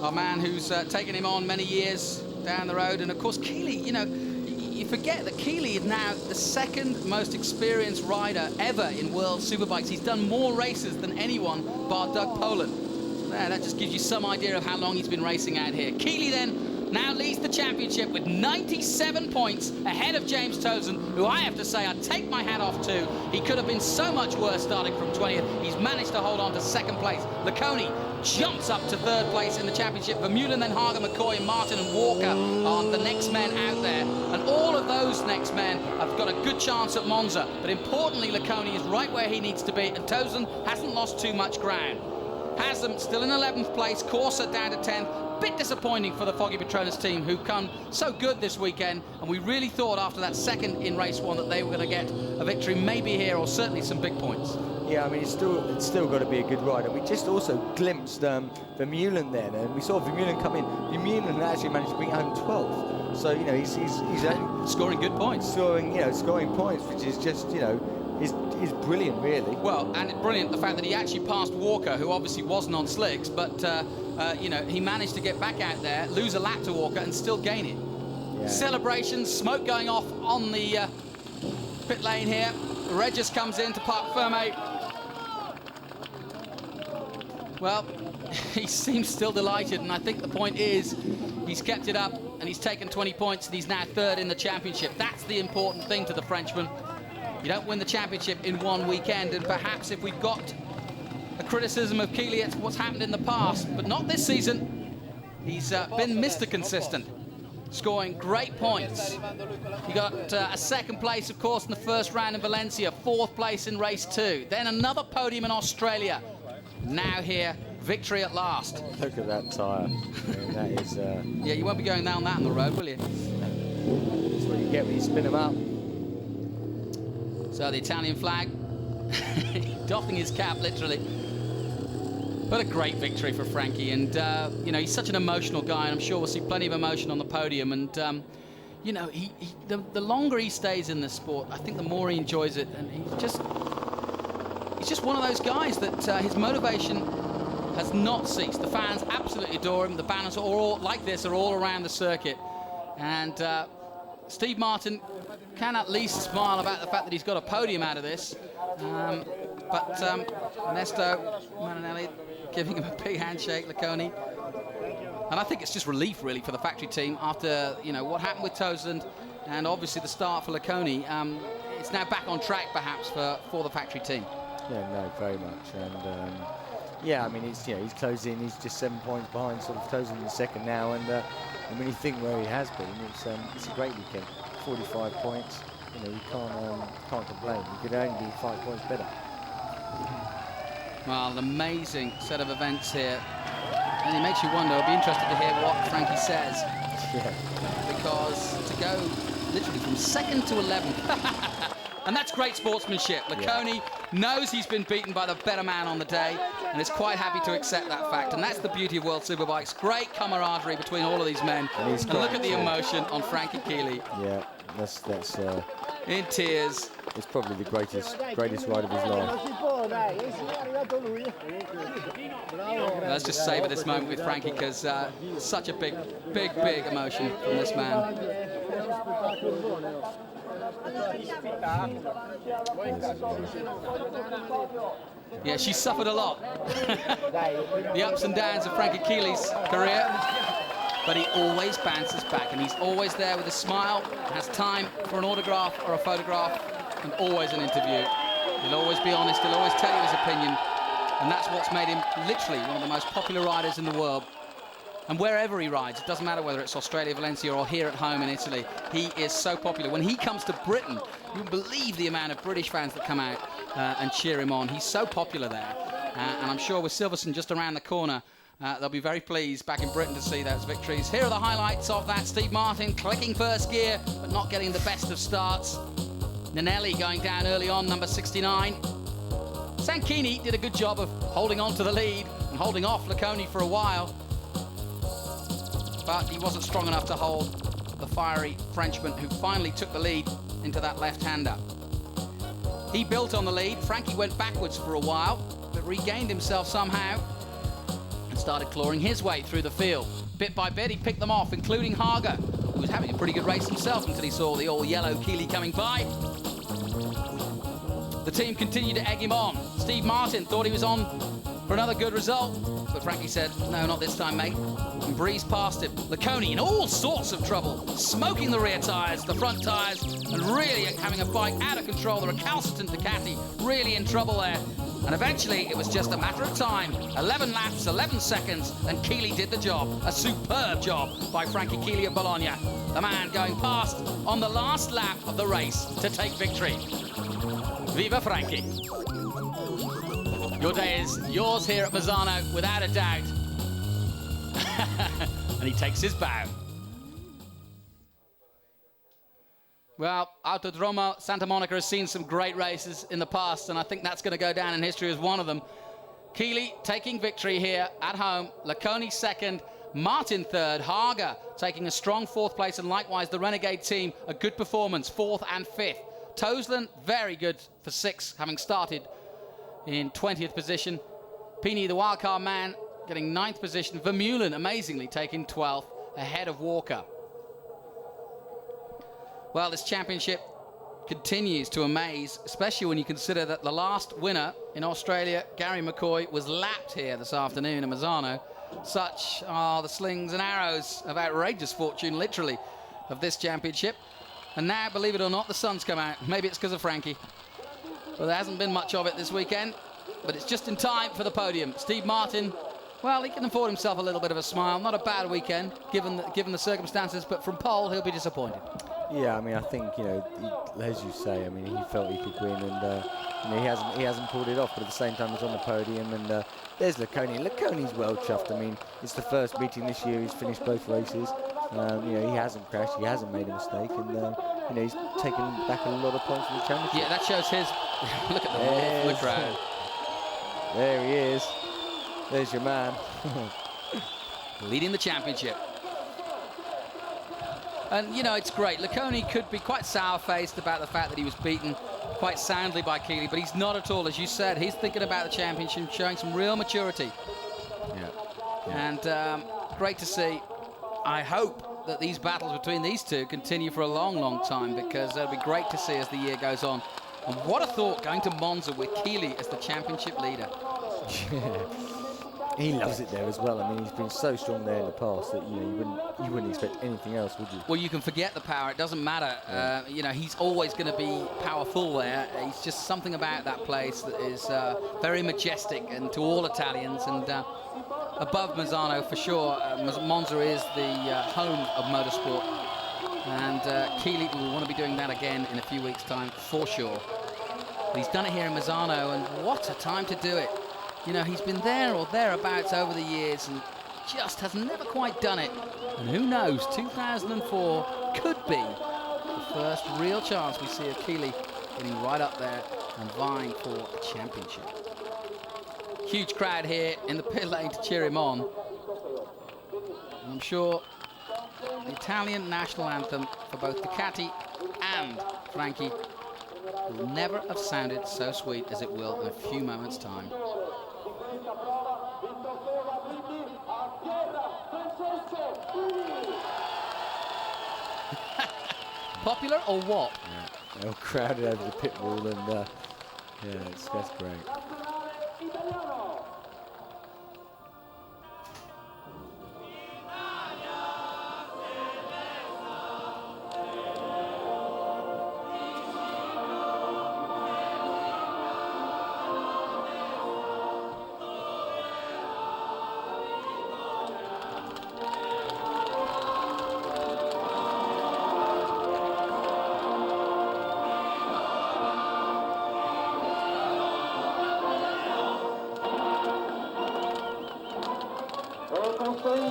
a man who's taken him on many years down the road. And, of course, Chili, you know, you forget that Chili is now the second most experienced rider ever in World Superbikes. He's done more races than anyone bar Doug Poland. That just gives you some idea of how long he's been racing out here. Chili then now leads the championship with 97 points ahead of James Tozen, who I have to say I take my hat off to. He could have been so much worse starting from 20th. He's managed to hold on to second place. Laconi jumps up to third place in the championship. Vermeulen, then Hagar, McCoy, and Martin and Walker are the next men out there. And all of those next men have got a good chance at Monza. But importantly, Laconi is right where he needs to be, and Tozen hasn't lost too much ground. Haslam still in 11th place, Corsa down to 10th. Bit disappointing for the Foggy Petronas team, who've come so good this weekend, and we really thought after that second in race one that they were going to get a victory, maybe here, or certainly some big points. Yeah, I mean, it's still got to be a good ride. And we just also glimpsed Vermeulen then, and we saw Vermeulen come in. Vermeulen actually managed to bring home 12th. So, you know, he's scoring good points. Scoring points, which is just, you know, is brilliant, really. Well, and brilliant the fact that he actually passed Walker, who obviously wasn't on slicks, but you know, he managed to get back out there, lose a lap to Walker, and still gain it. Yeah. Celebrations, smoke going off on the pit lane here. Regis comes in to park Ferme. Well, he seems still delighted, and I think the point is he's kept it up, and he's taken 20 points, and he's now third in the championship. That's the important thing to the Frenchman. You don't win the championship in one weekend, and perhaps if we've got a criticism of Chili, it's what's happened in the past, but not this season. He's been Mr. Consistent, scoring great points. He got a second place, of course, in the first round in Valencia, fourth place in race 2, then another podium in Australia. Now here, victory at last. Look at that tyre. I mean, that is... Yeah, you won't be going down that on the road, will you? That's what you get when you spin them up. So the Italian flag, doffing his cap, literally. But a great victory for Frankie, and you know, he's such an emotional guy, and I'm sure we'll see plenty of emotion on the podium. And you know, the longer he stays in this sport, I think the more he enjoys it, and he's just one of those guys that his motivation has not ceased. The fans absolutely adore him. The banners are all like this, are all around the circuit, and Steve Martin can at least smile about the fact that he's got a podium out of this. But Ernesto Marinelli giving him a big handshake, Laconi. And I think it's just relief, really, for the factory team after, you know, what happened with Tozen and obviously the start for Laconi. It's now back on track, perhaps, for the factory team. Yeah, no, very much. And yeah, I mean, he's closed in. He's just 7 points behind sort of Tozen in the second now. And when you think where he has been, it's a great weekend. 45 points. You know, you can't complain. You could only be 5 points better. Well, an amazing set of events here. And it makes you wonder. I'll be interested to hear what Frankie says. Yeah. Because to go literally from 2nd to 11th. And that's great sportsmanship. Laconi knows he's been beaten by the better man on the day and is quite happy to accept that fact. And that's the beauty of World Superbikes. Great camaraderie between all of these men. And look at the emotion on Frankie Chili. Yeah, that's in tears. It's probably the greatest ride of his life. Let's just savor this moment with Frankie, because such a big emotion from this man. Yeah, she suffered a lot. The ups and downs of Frankie Chili's career. But he always bounces back, and he's always there with a smile, has time for an autograph or a photograph, and always an interview. He'll always be honest, he'll always tell you his opinion, and that's what's made him literally one of the most popular riders in the world. And wherever he rides, it doesn't matter whether it's Australia, Valencia, or here at home in Italy, he is so popular. When he comes to Britain, you wouldn't believe the amount of British fans that come out. and cheer him on. He's so popular there. And I'm sure with Silverstone just around the corner, they'll be very pleased back in Britain to see those victories. Here are the highlights of that. Steve Martin clicking first gear, but not getting the best of starts. Nanelli going down early on, number 69. Sanchini did a good job of holding on to the lead and holding off Laconi for a while. But he wasn't strong enough to hold the fiery Frenchman who finally took the lead into that left-hander. He built on the lead. Frankie went backwards for a while, but regained himself somehow and started clawing his way through the field. Bit by bit, he picked them off, including Hagar, who was having a pretty good race himself until he saw the all yellow Chili coming by. The team continued to egg him on. Steve Martin thought he was on for another good result, but Frankie said, no, not this time, mate, and breezed past him. Laconi in all sorts of trouble, smoking the rear tyres, the front tyres, and really having a bike out of control. The recalcitrant Ducati really in trouble there. And eventually, it was just a matter of time. 11 laps, 11 seconds, and Chili did the job. A superb job by Frankie Chili of Bologna. The man going past on the last lap of the race to take victory. Viva Frankie. Your day is yours here at Misano, without a doubt. And he takes his bow. Well, Autodromo Santa Monica has seen some great races in the past, and I think that's going to go down in history as one of them. Chili taking victory here at home. Laconi second, Martin third, Hagar taking a strong fourth place, and likewise the Renegade team, a good performance, fourth and fifth. Tosland, very good for sixth, having started in 20th position. Pini, the wildcard man, getting 9th position. Vermeulen, amazingly, taking 12th, ahead of Walker. Well, this championship continues to amaze, especially when you consider that the last winner in Australia, Gary McCoy, was lapped here this afternoon in Misano. Such are the slings and arrows of outrageous fortune, literally, of this championship. And now, believe it or not, the sun's come out. Maybe it's because of Frankie. But there hasn't been much of it this weekend, but it's just in time for the podium. Steve Martin, well, he can afford himself a little bit of a smile. Not a bad weekend, given the circumstances, but from pole, he'll be disappointed. Yeah, I mean, I think, you know, as you say, I mean, he felt he could win, and you know, he hasn't pulled it off, but at the same time, he's on the podium, and there's Laconi. Laconi's well chuffed. I mean, it's the first meeting this year. He's finished both races. You know, he hasn't crashed. He hasn't made a mistake, and you know, he's taken back a lot of points from the championship. Yeah, that shows his. Look at the roar from the crowd. There he is. There's your man. Leading the championship. And, you know, it's great. Laconi could be quite sour-faced about the fact that he was beaten quite soundly by Chili, but he's not at all. As you said, he's thinking about the championship, showing some real maturity. Yeah. And great to see. I hope that these battles between these two continue for a long, long time, because it'll be great to see as the year goes on. And what a thought, going to Monza with Chili as the championship leader. He loves it there as well. I mean, he's been so strong there in the past that, you know, you wouldn't expect anything else, would you? Well, you can forget the power. It doesn't matter. Yeah. You know, he's always going to be powerful there. He's just something about that place that is very majestic and to all Italians. And above Misano, for sure, Monza is the home of motorsport. And Chili will want to be doing that again in a few weeks' time, for sure. But he's done it here in Misano, and what a time to do it. You know, he's been there or thereabouts over the years and just has never quite done it. And who knows, 2004 could be the first real chance we see of Chili getting right up there and vying for a championship. Huge crowd here in the pit lane to cheer him on. And I'm sure the Italian national anthem for both Ducati and Frankie will never have sounded so sweet as it will in a few moments' time. Popular or what? Yeah, they're all crowded over the pit wall, and yeah, that's great.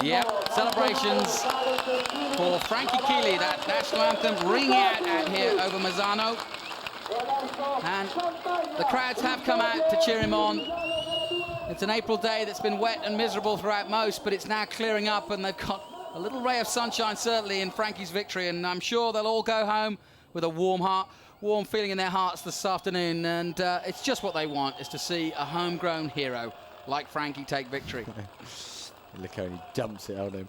Yep, celebrations for Frankie Chili, that national anthem ringing out here over Misano. And the crowds have come out to cheer him on. It's an April day that's been wet and miserable throughout most, but it's now clearing up, and they've got a little ray of sunshine certainly in Frankie's victory, and I'm sure they'll all go home with a warm feeling in their hearts this afternoon, and it's just what they want, is to see a homegrown hero like Frankie take victory. Laconi dumps it on him.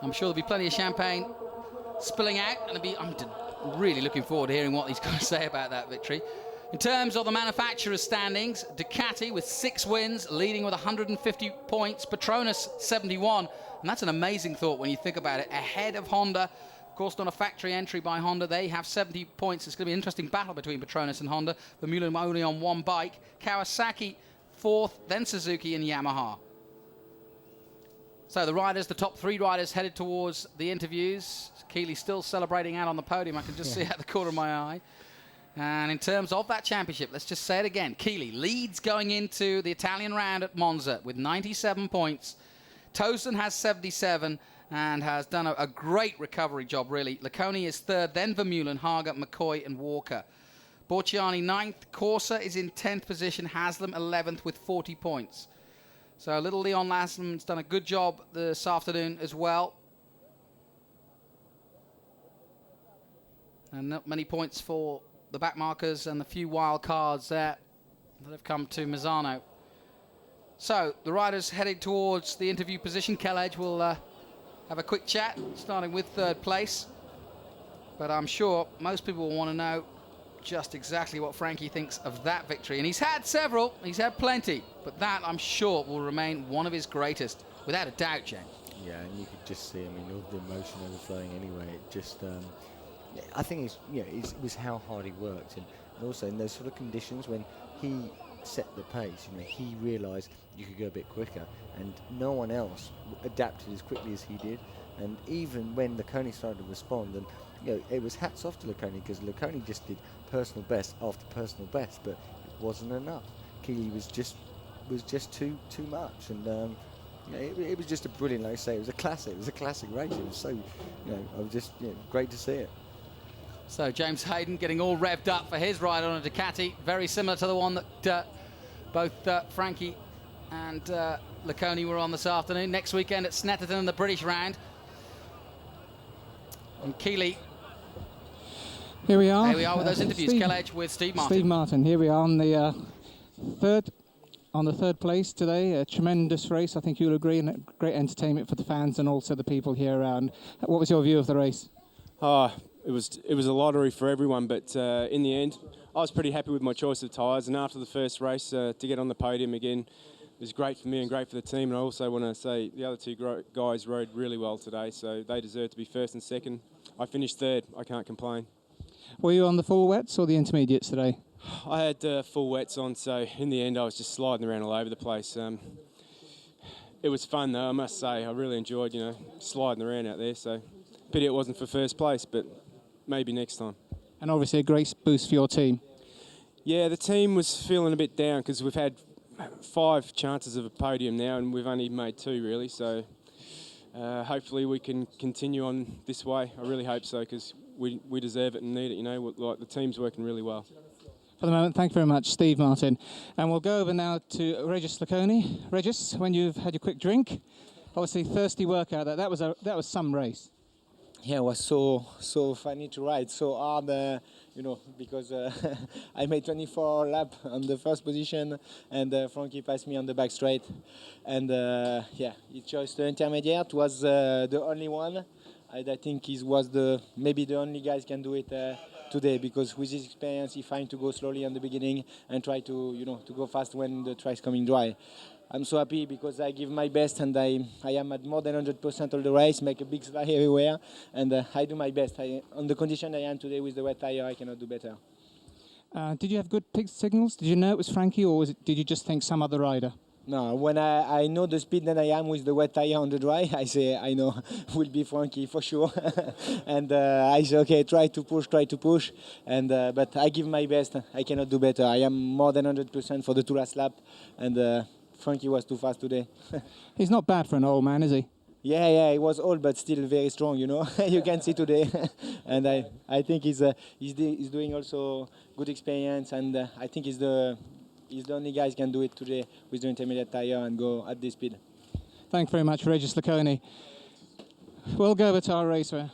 I'm sure there'll be plenty of champagne spilling out, and I'm really looking forward to hearing what he's going to say about that victory. In terms of the manufacturers' standings, Ducati with 6 wins, leading with 150 points, Petronas 71, and that's an amazing thought when you think about it, ahead of Honda. Of course, not a factory entry by Honda. They have 70 points. It's going to be an interesting battle between Petronas and Honda. Vermeulen only on 1 bike. Kawasaki 4th, then Suzuki and Yamaha. So the riders, the top 3 riders headed towards the interviews. Chili still celebrating out on the podium. I can just see out the corner of my eye. And in terms of that championship, let's just say it again. Chili leads going into the Italian round at Monza with 97 points. Tosin has 77 and has done a great recovery job, really. Laconi is 3rd, then Vermeulen, Hagar, McCoy and Walker. Borciani 9th. Corsa is in 10th position. Haslam 11th with 40 points. So little Leon Haslam's done a good job this afternoon as well. And not many points for the backmarkers and the few wild cards there that have come to Misano. So the riders headed towards the interview position. Kelledge will have a quick chat, starting with 3rd place. But I'm sure most people will want to know just exactly what Frankie thinks of that victory. And he's had several, he's had plenty, but that, I'm sure, will remain one of his greatest, without a doubt, James. Yeah, and you could just see, I mean, all the emotion overflowing anyway. It just, I think it's, it was how hard he worked, and also in those sort of conditions when he set the pace, he realised you could go a bit quicker, and no one else adapted as quickly as he did. And even when Laconi started to respond, and it was hats off to Laconi, because Laconi just did personal best after personal best, but it wasn't enough. Chili was just too much, and it was just a brilliant, like I say, it was a classic race. It was so, I was just great to see it. So James Hayden getting all revved up for his ride on a Ducati, very similar to the one that both Frankie and Laconi were on this afternoon. Next weekend at Snetterton in the British round. And Chili. Here we are. Here we are with those interviews. Kelledge with Steve Martin. Steve Martin. Here we are on the third place today. A tremendous race, I think you'll agree, and great entertainment for the fans and also the people here around. What was your view of the race? It was a lottery for everyone, but in the end, I was pretty happy with my choice of tyres. And after the first race, to get on the podium again was great for me and great for the team. And I also want to say the other 2 guys rode really well today, so they deserve to be 1st and 2nd. I finished 3rd. I can't complain. Were you on the full wets or the intermediates today? I had full wets on, so in the end, I was just sliding around all over the place. It was fun, though, I must say. I really enjoyed, sliding around out there. So pity it wasn't for 1st place, but maybe next time. And obviously a great boost for your team. Yeah, the team was feeling a bit down because we've had 5 chances of a podium now and we've only made 2 really, so hopefully we can continue on this way. I really hope so, because we deserve it and need it, like the team's working really well. For the moment, thank you very much, Steve Martin. And we'll go over now to Regis Laconi. Regis, when you've had your quick drink, obviously thirsty workout, that was some race. Yeah, it was so funny to ride, so hard, because I made 24 laps on the first position, and Frankie passed me on the back straight, and he chose the intermediate. It was the only one. I think he was maybe the only guy can do it today, because with his experience, he finds to go slowly in the beginning and try to go fast when the track's coming dry. I'm so happy because I give my best, and I am at more than 100% of the race, make a big slide everywhere, and I do my best. On the condition I am today with the wet tire, I cannot do better. Did you have good pig signals? Did you know it was Frankie, or did you just think some other rider? No, when I know the speed that I am with the wet tire on the dry, I say, I know, will be Frankie for sure. And I say, okay, try to push. And but I give my best. I cannot do better. I am more than 100% for the 2 last lap. And Frankie was too fast today. He's not bad for an old man, is he? Yeah, he was old, but still very strong, you know. You can see today. And I think he's doing also good experience. And I think he's the only guy who can do it today with the intermediate tire and go at this speed. Thanks very much, Regis Laconi. We'll go over to our racer.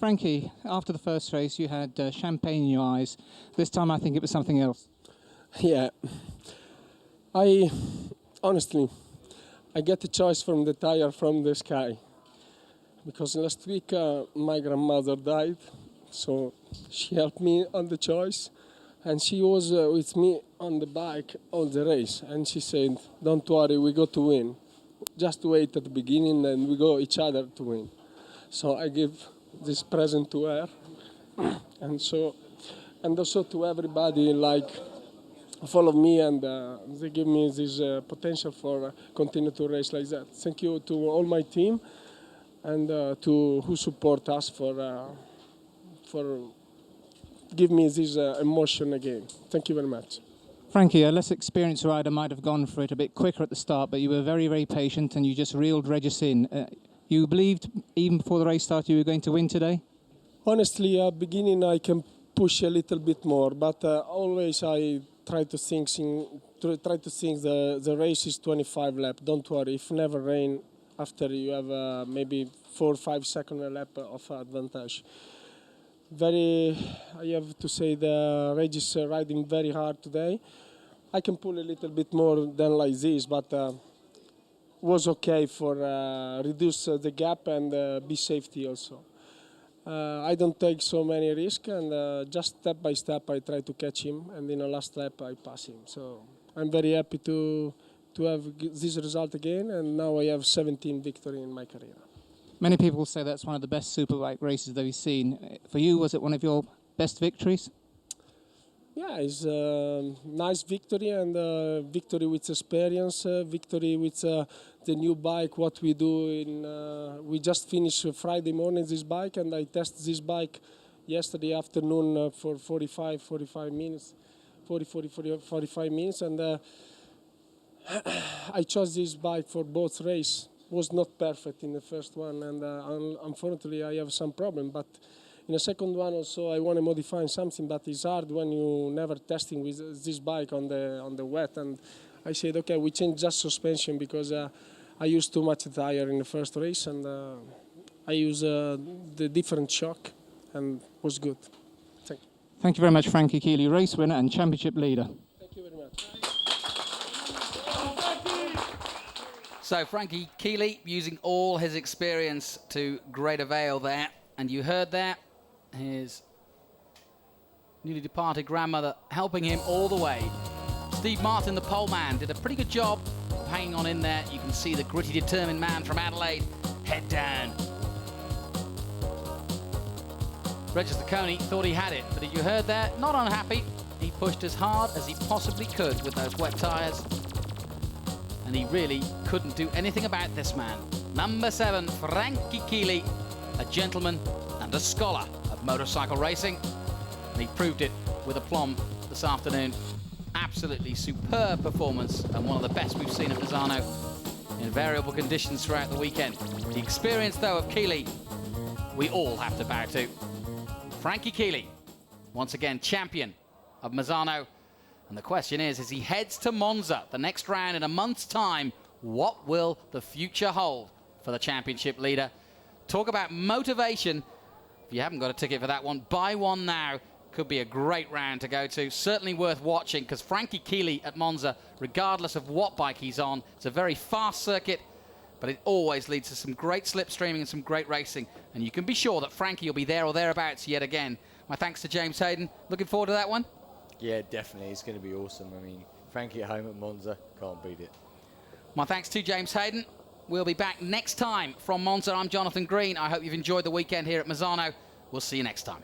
Frankie, after the first race, you had champagne in your eyes. This time, I think it was something else. Yeah. Honestly, I get a choice from the tire from the sky. Because last week, my grandmother died, so she helped me on the choice. And she was with me on the bike all the race. And she said, don't worry, we go to win. Just wait at the beginning and we go each other to win. So I give this present to her. And also to everybody, like, follow me and they give me this potential for continue to race like that. Thank you to all my team and to who support us for give me this emotion again. Thank you very much. Frankie, a less experienced rider might have gone for it a bit quicker at the start, but you were very, very patient and you just reeled Regis in. You believed, even before the race started, you were going to win today? Honestly, at beginning I can push a little bit more, but always I try to think the race is 25 laps. Don't worry, if never rain, after you have maybe 4 or 5 seconds a lap of advantage. I have to say the Regis riding very hard today. I can pull a little bit more than like this, but was okay for reduce the gap and be safety also. I don't take so many risks and just step by step I try to catch him and in the last lap I pass him. So I'm very happy to have this result again and now I have 17 victories in my career. Many people say that's one of the best superbike races they've seen. For you, was it one of your best victories? Yeah, it's a nice victory and victory with experience, victory with the new bike, what we do. We just finished Friday morning this bike and I tested this bike yesterday afternoon for 45 minutes and I chose this bike for both races. Was not perfect in the first one and unfortunately I have some problem, but in the second one also I want to modify something, but it's hard when you never testing with this bike on the wet, and I said okay, we change just suspension because I used too much tire in the first race and I use the different shock and was good. Thank you. Thank you very much, Frankie Chili, race winner and championship leader. Thank you very much. So Frankie Chili using all his experience to great avail there. And you heard that, his newly departed grandmother helping him all the way. Steve Martin, the pole man, did a pretty good job of hanging on in there. You can see the gritty, determined man from Adelaide, head down. Regis Laconi thought he had it, but you heard that, not unhappy. He pushed as hard as he possibly could with those wet tyres. And he really couldn't do anything about this man. Number 7, Frankie Chili, a gentleman and a scholar of motorcycle racing. And he proved it with aplomb this afternoon. Absolutely superb performance and one of the best we've seen at Misano in variable conditions throughout the weekend. The experience, though, of Chili, we all have to bow to. Frankie Chili, once again champion of Misano. And the question is, as he heads to Monza, the next round in a month's time, what will the future hold for the championship leader? Talk about motivation. If you haven't got a ticket for that one, buy one now. Could be a great round to go to. Certainly worth watching, because Frankie Chili at Monza, regardless of what bike he's on, it's a very fast circuit, but it always leads to some great slipstreaming and some great racing. And you can be sure that Frankie will be there or thereabouts yet again. My thanks to James Hayden. Looking forward to that one? Yeah, definitely. It's going to be awesome. I mean, Frankie at home at Monza, can't beat it. My thanks to James Hayden. We'll be back next time from Monza. I'm Jonathan Green. I hope you've enjoyed the weekend here at Misano. We'll see you next time.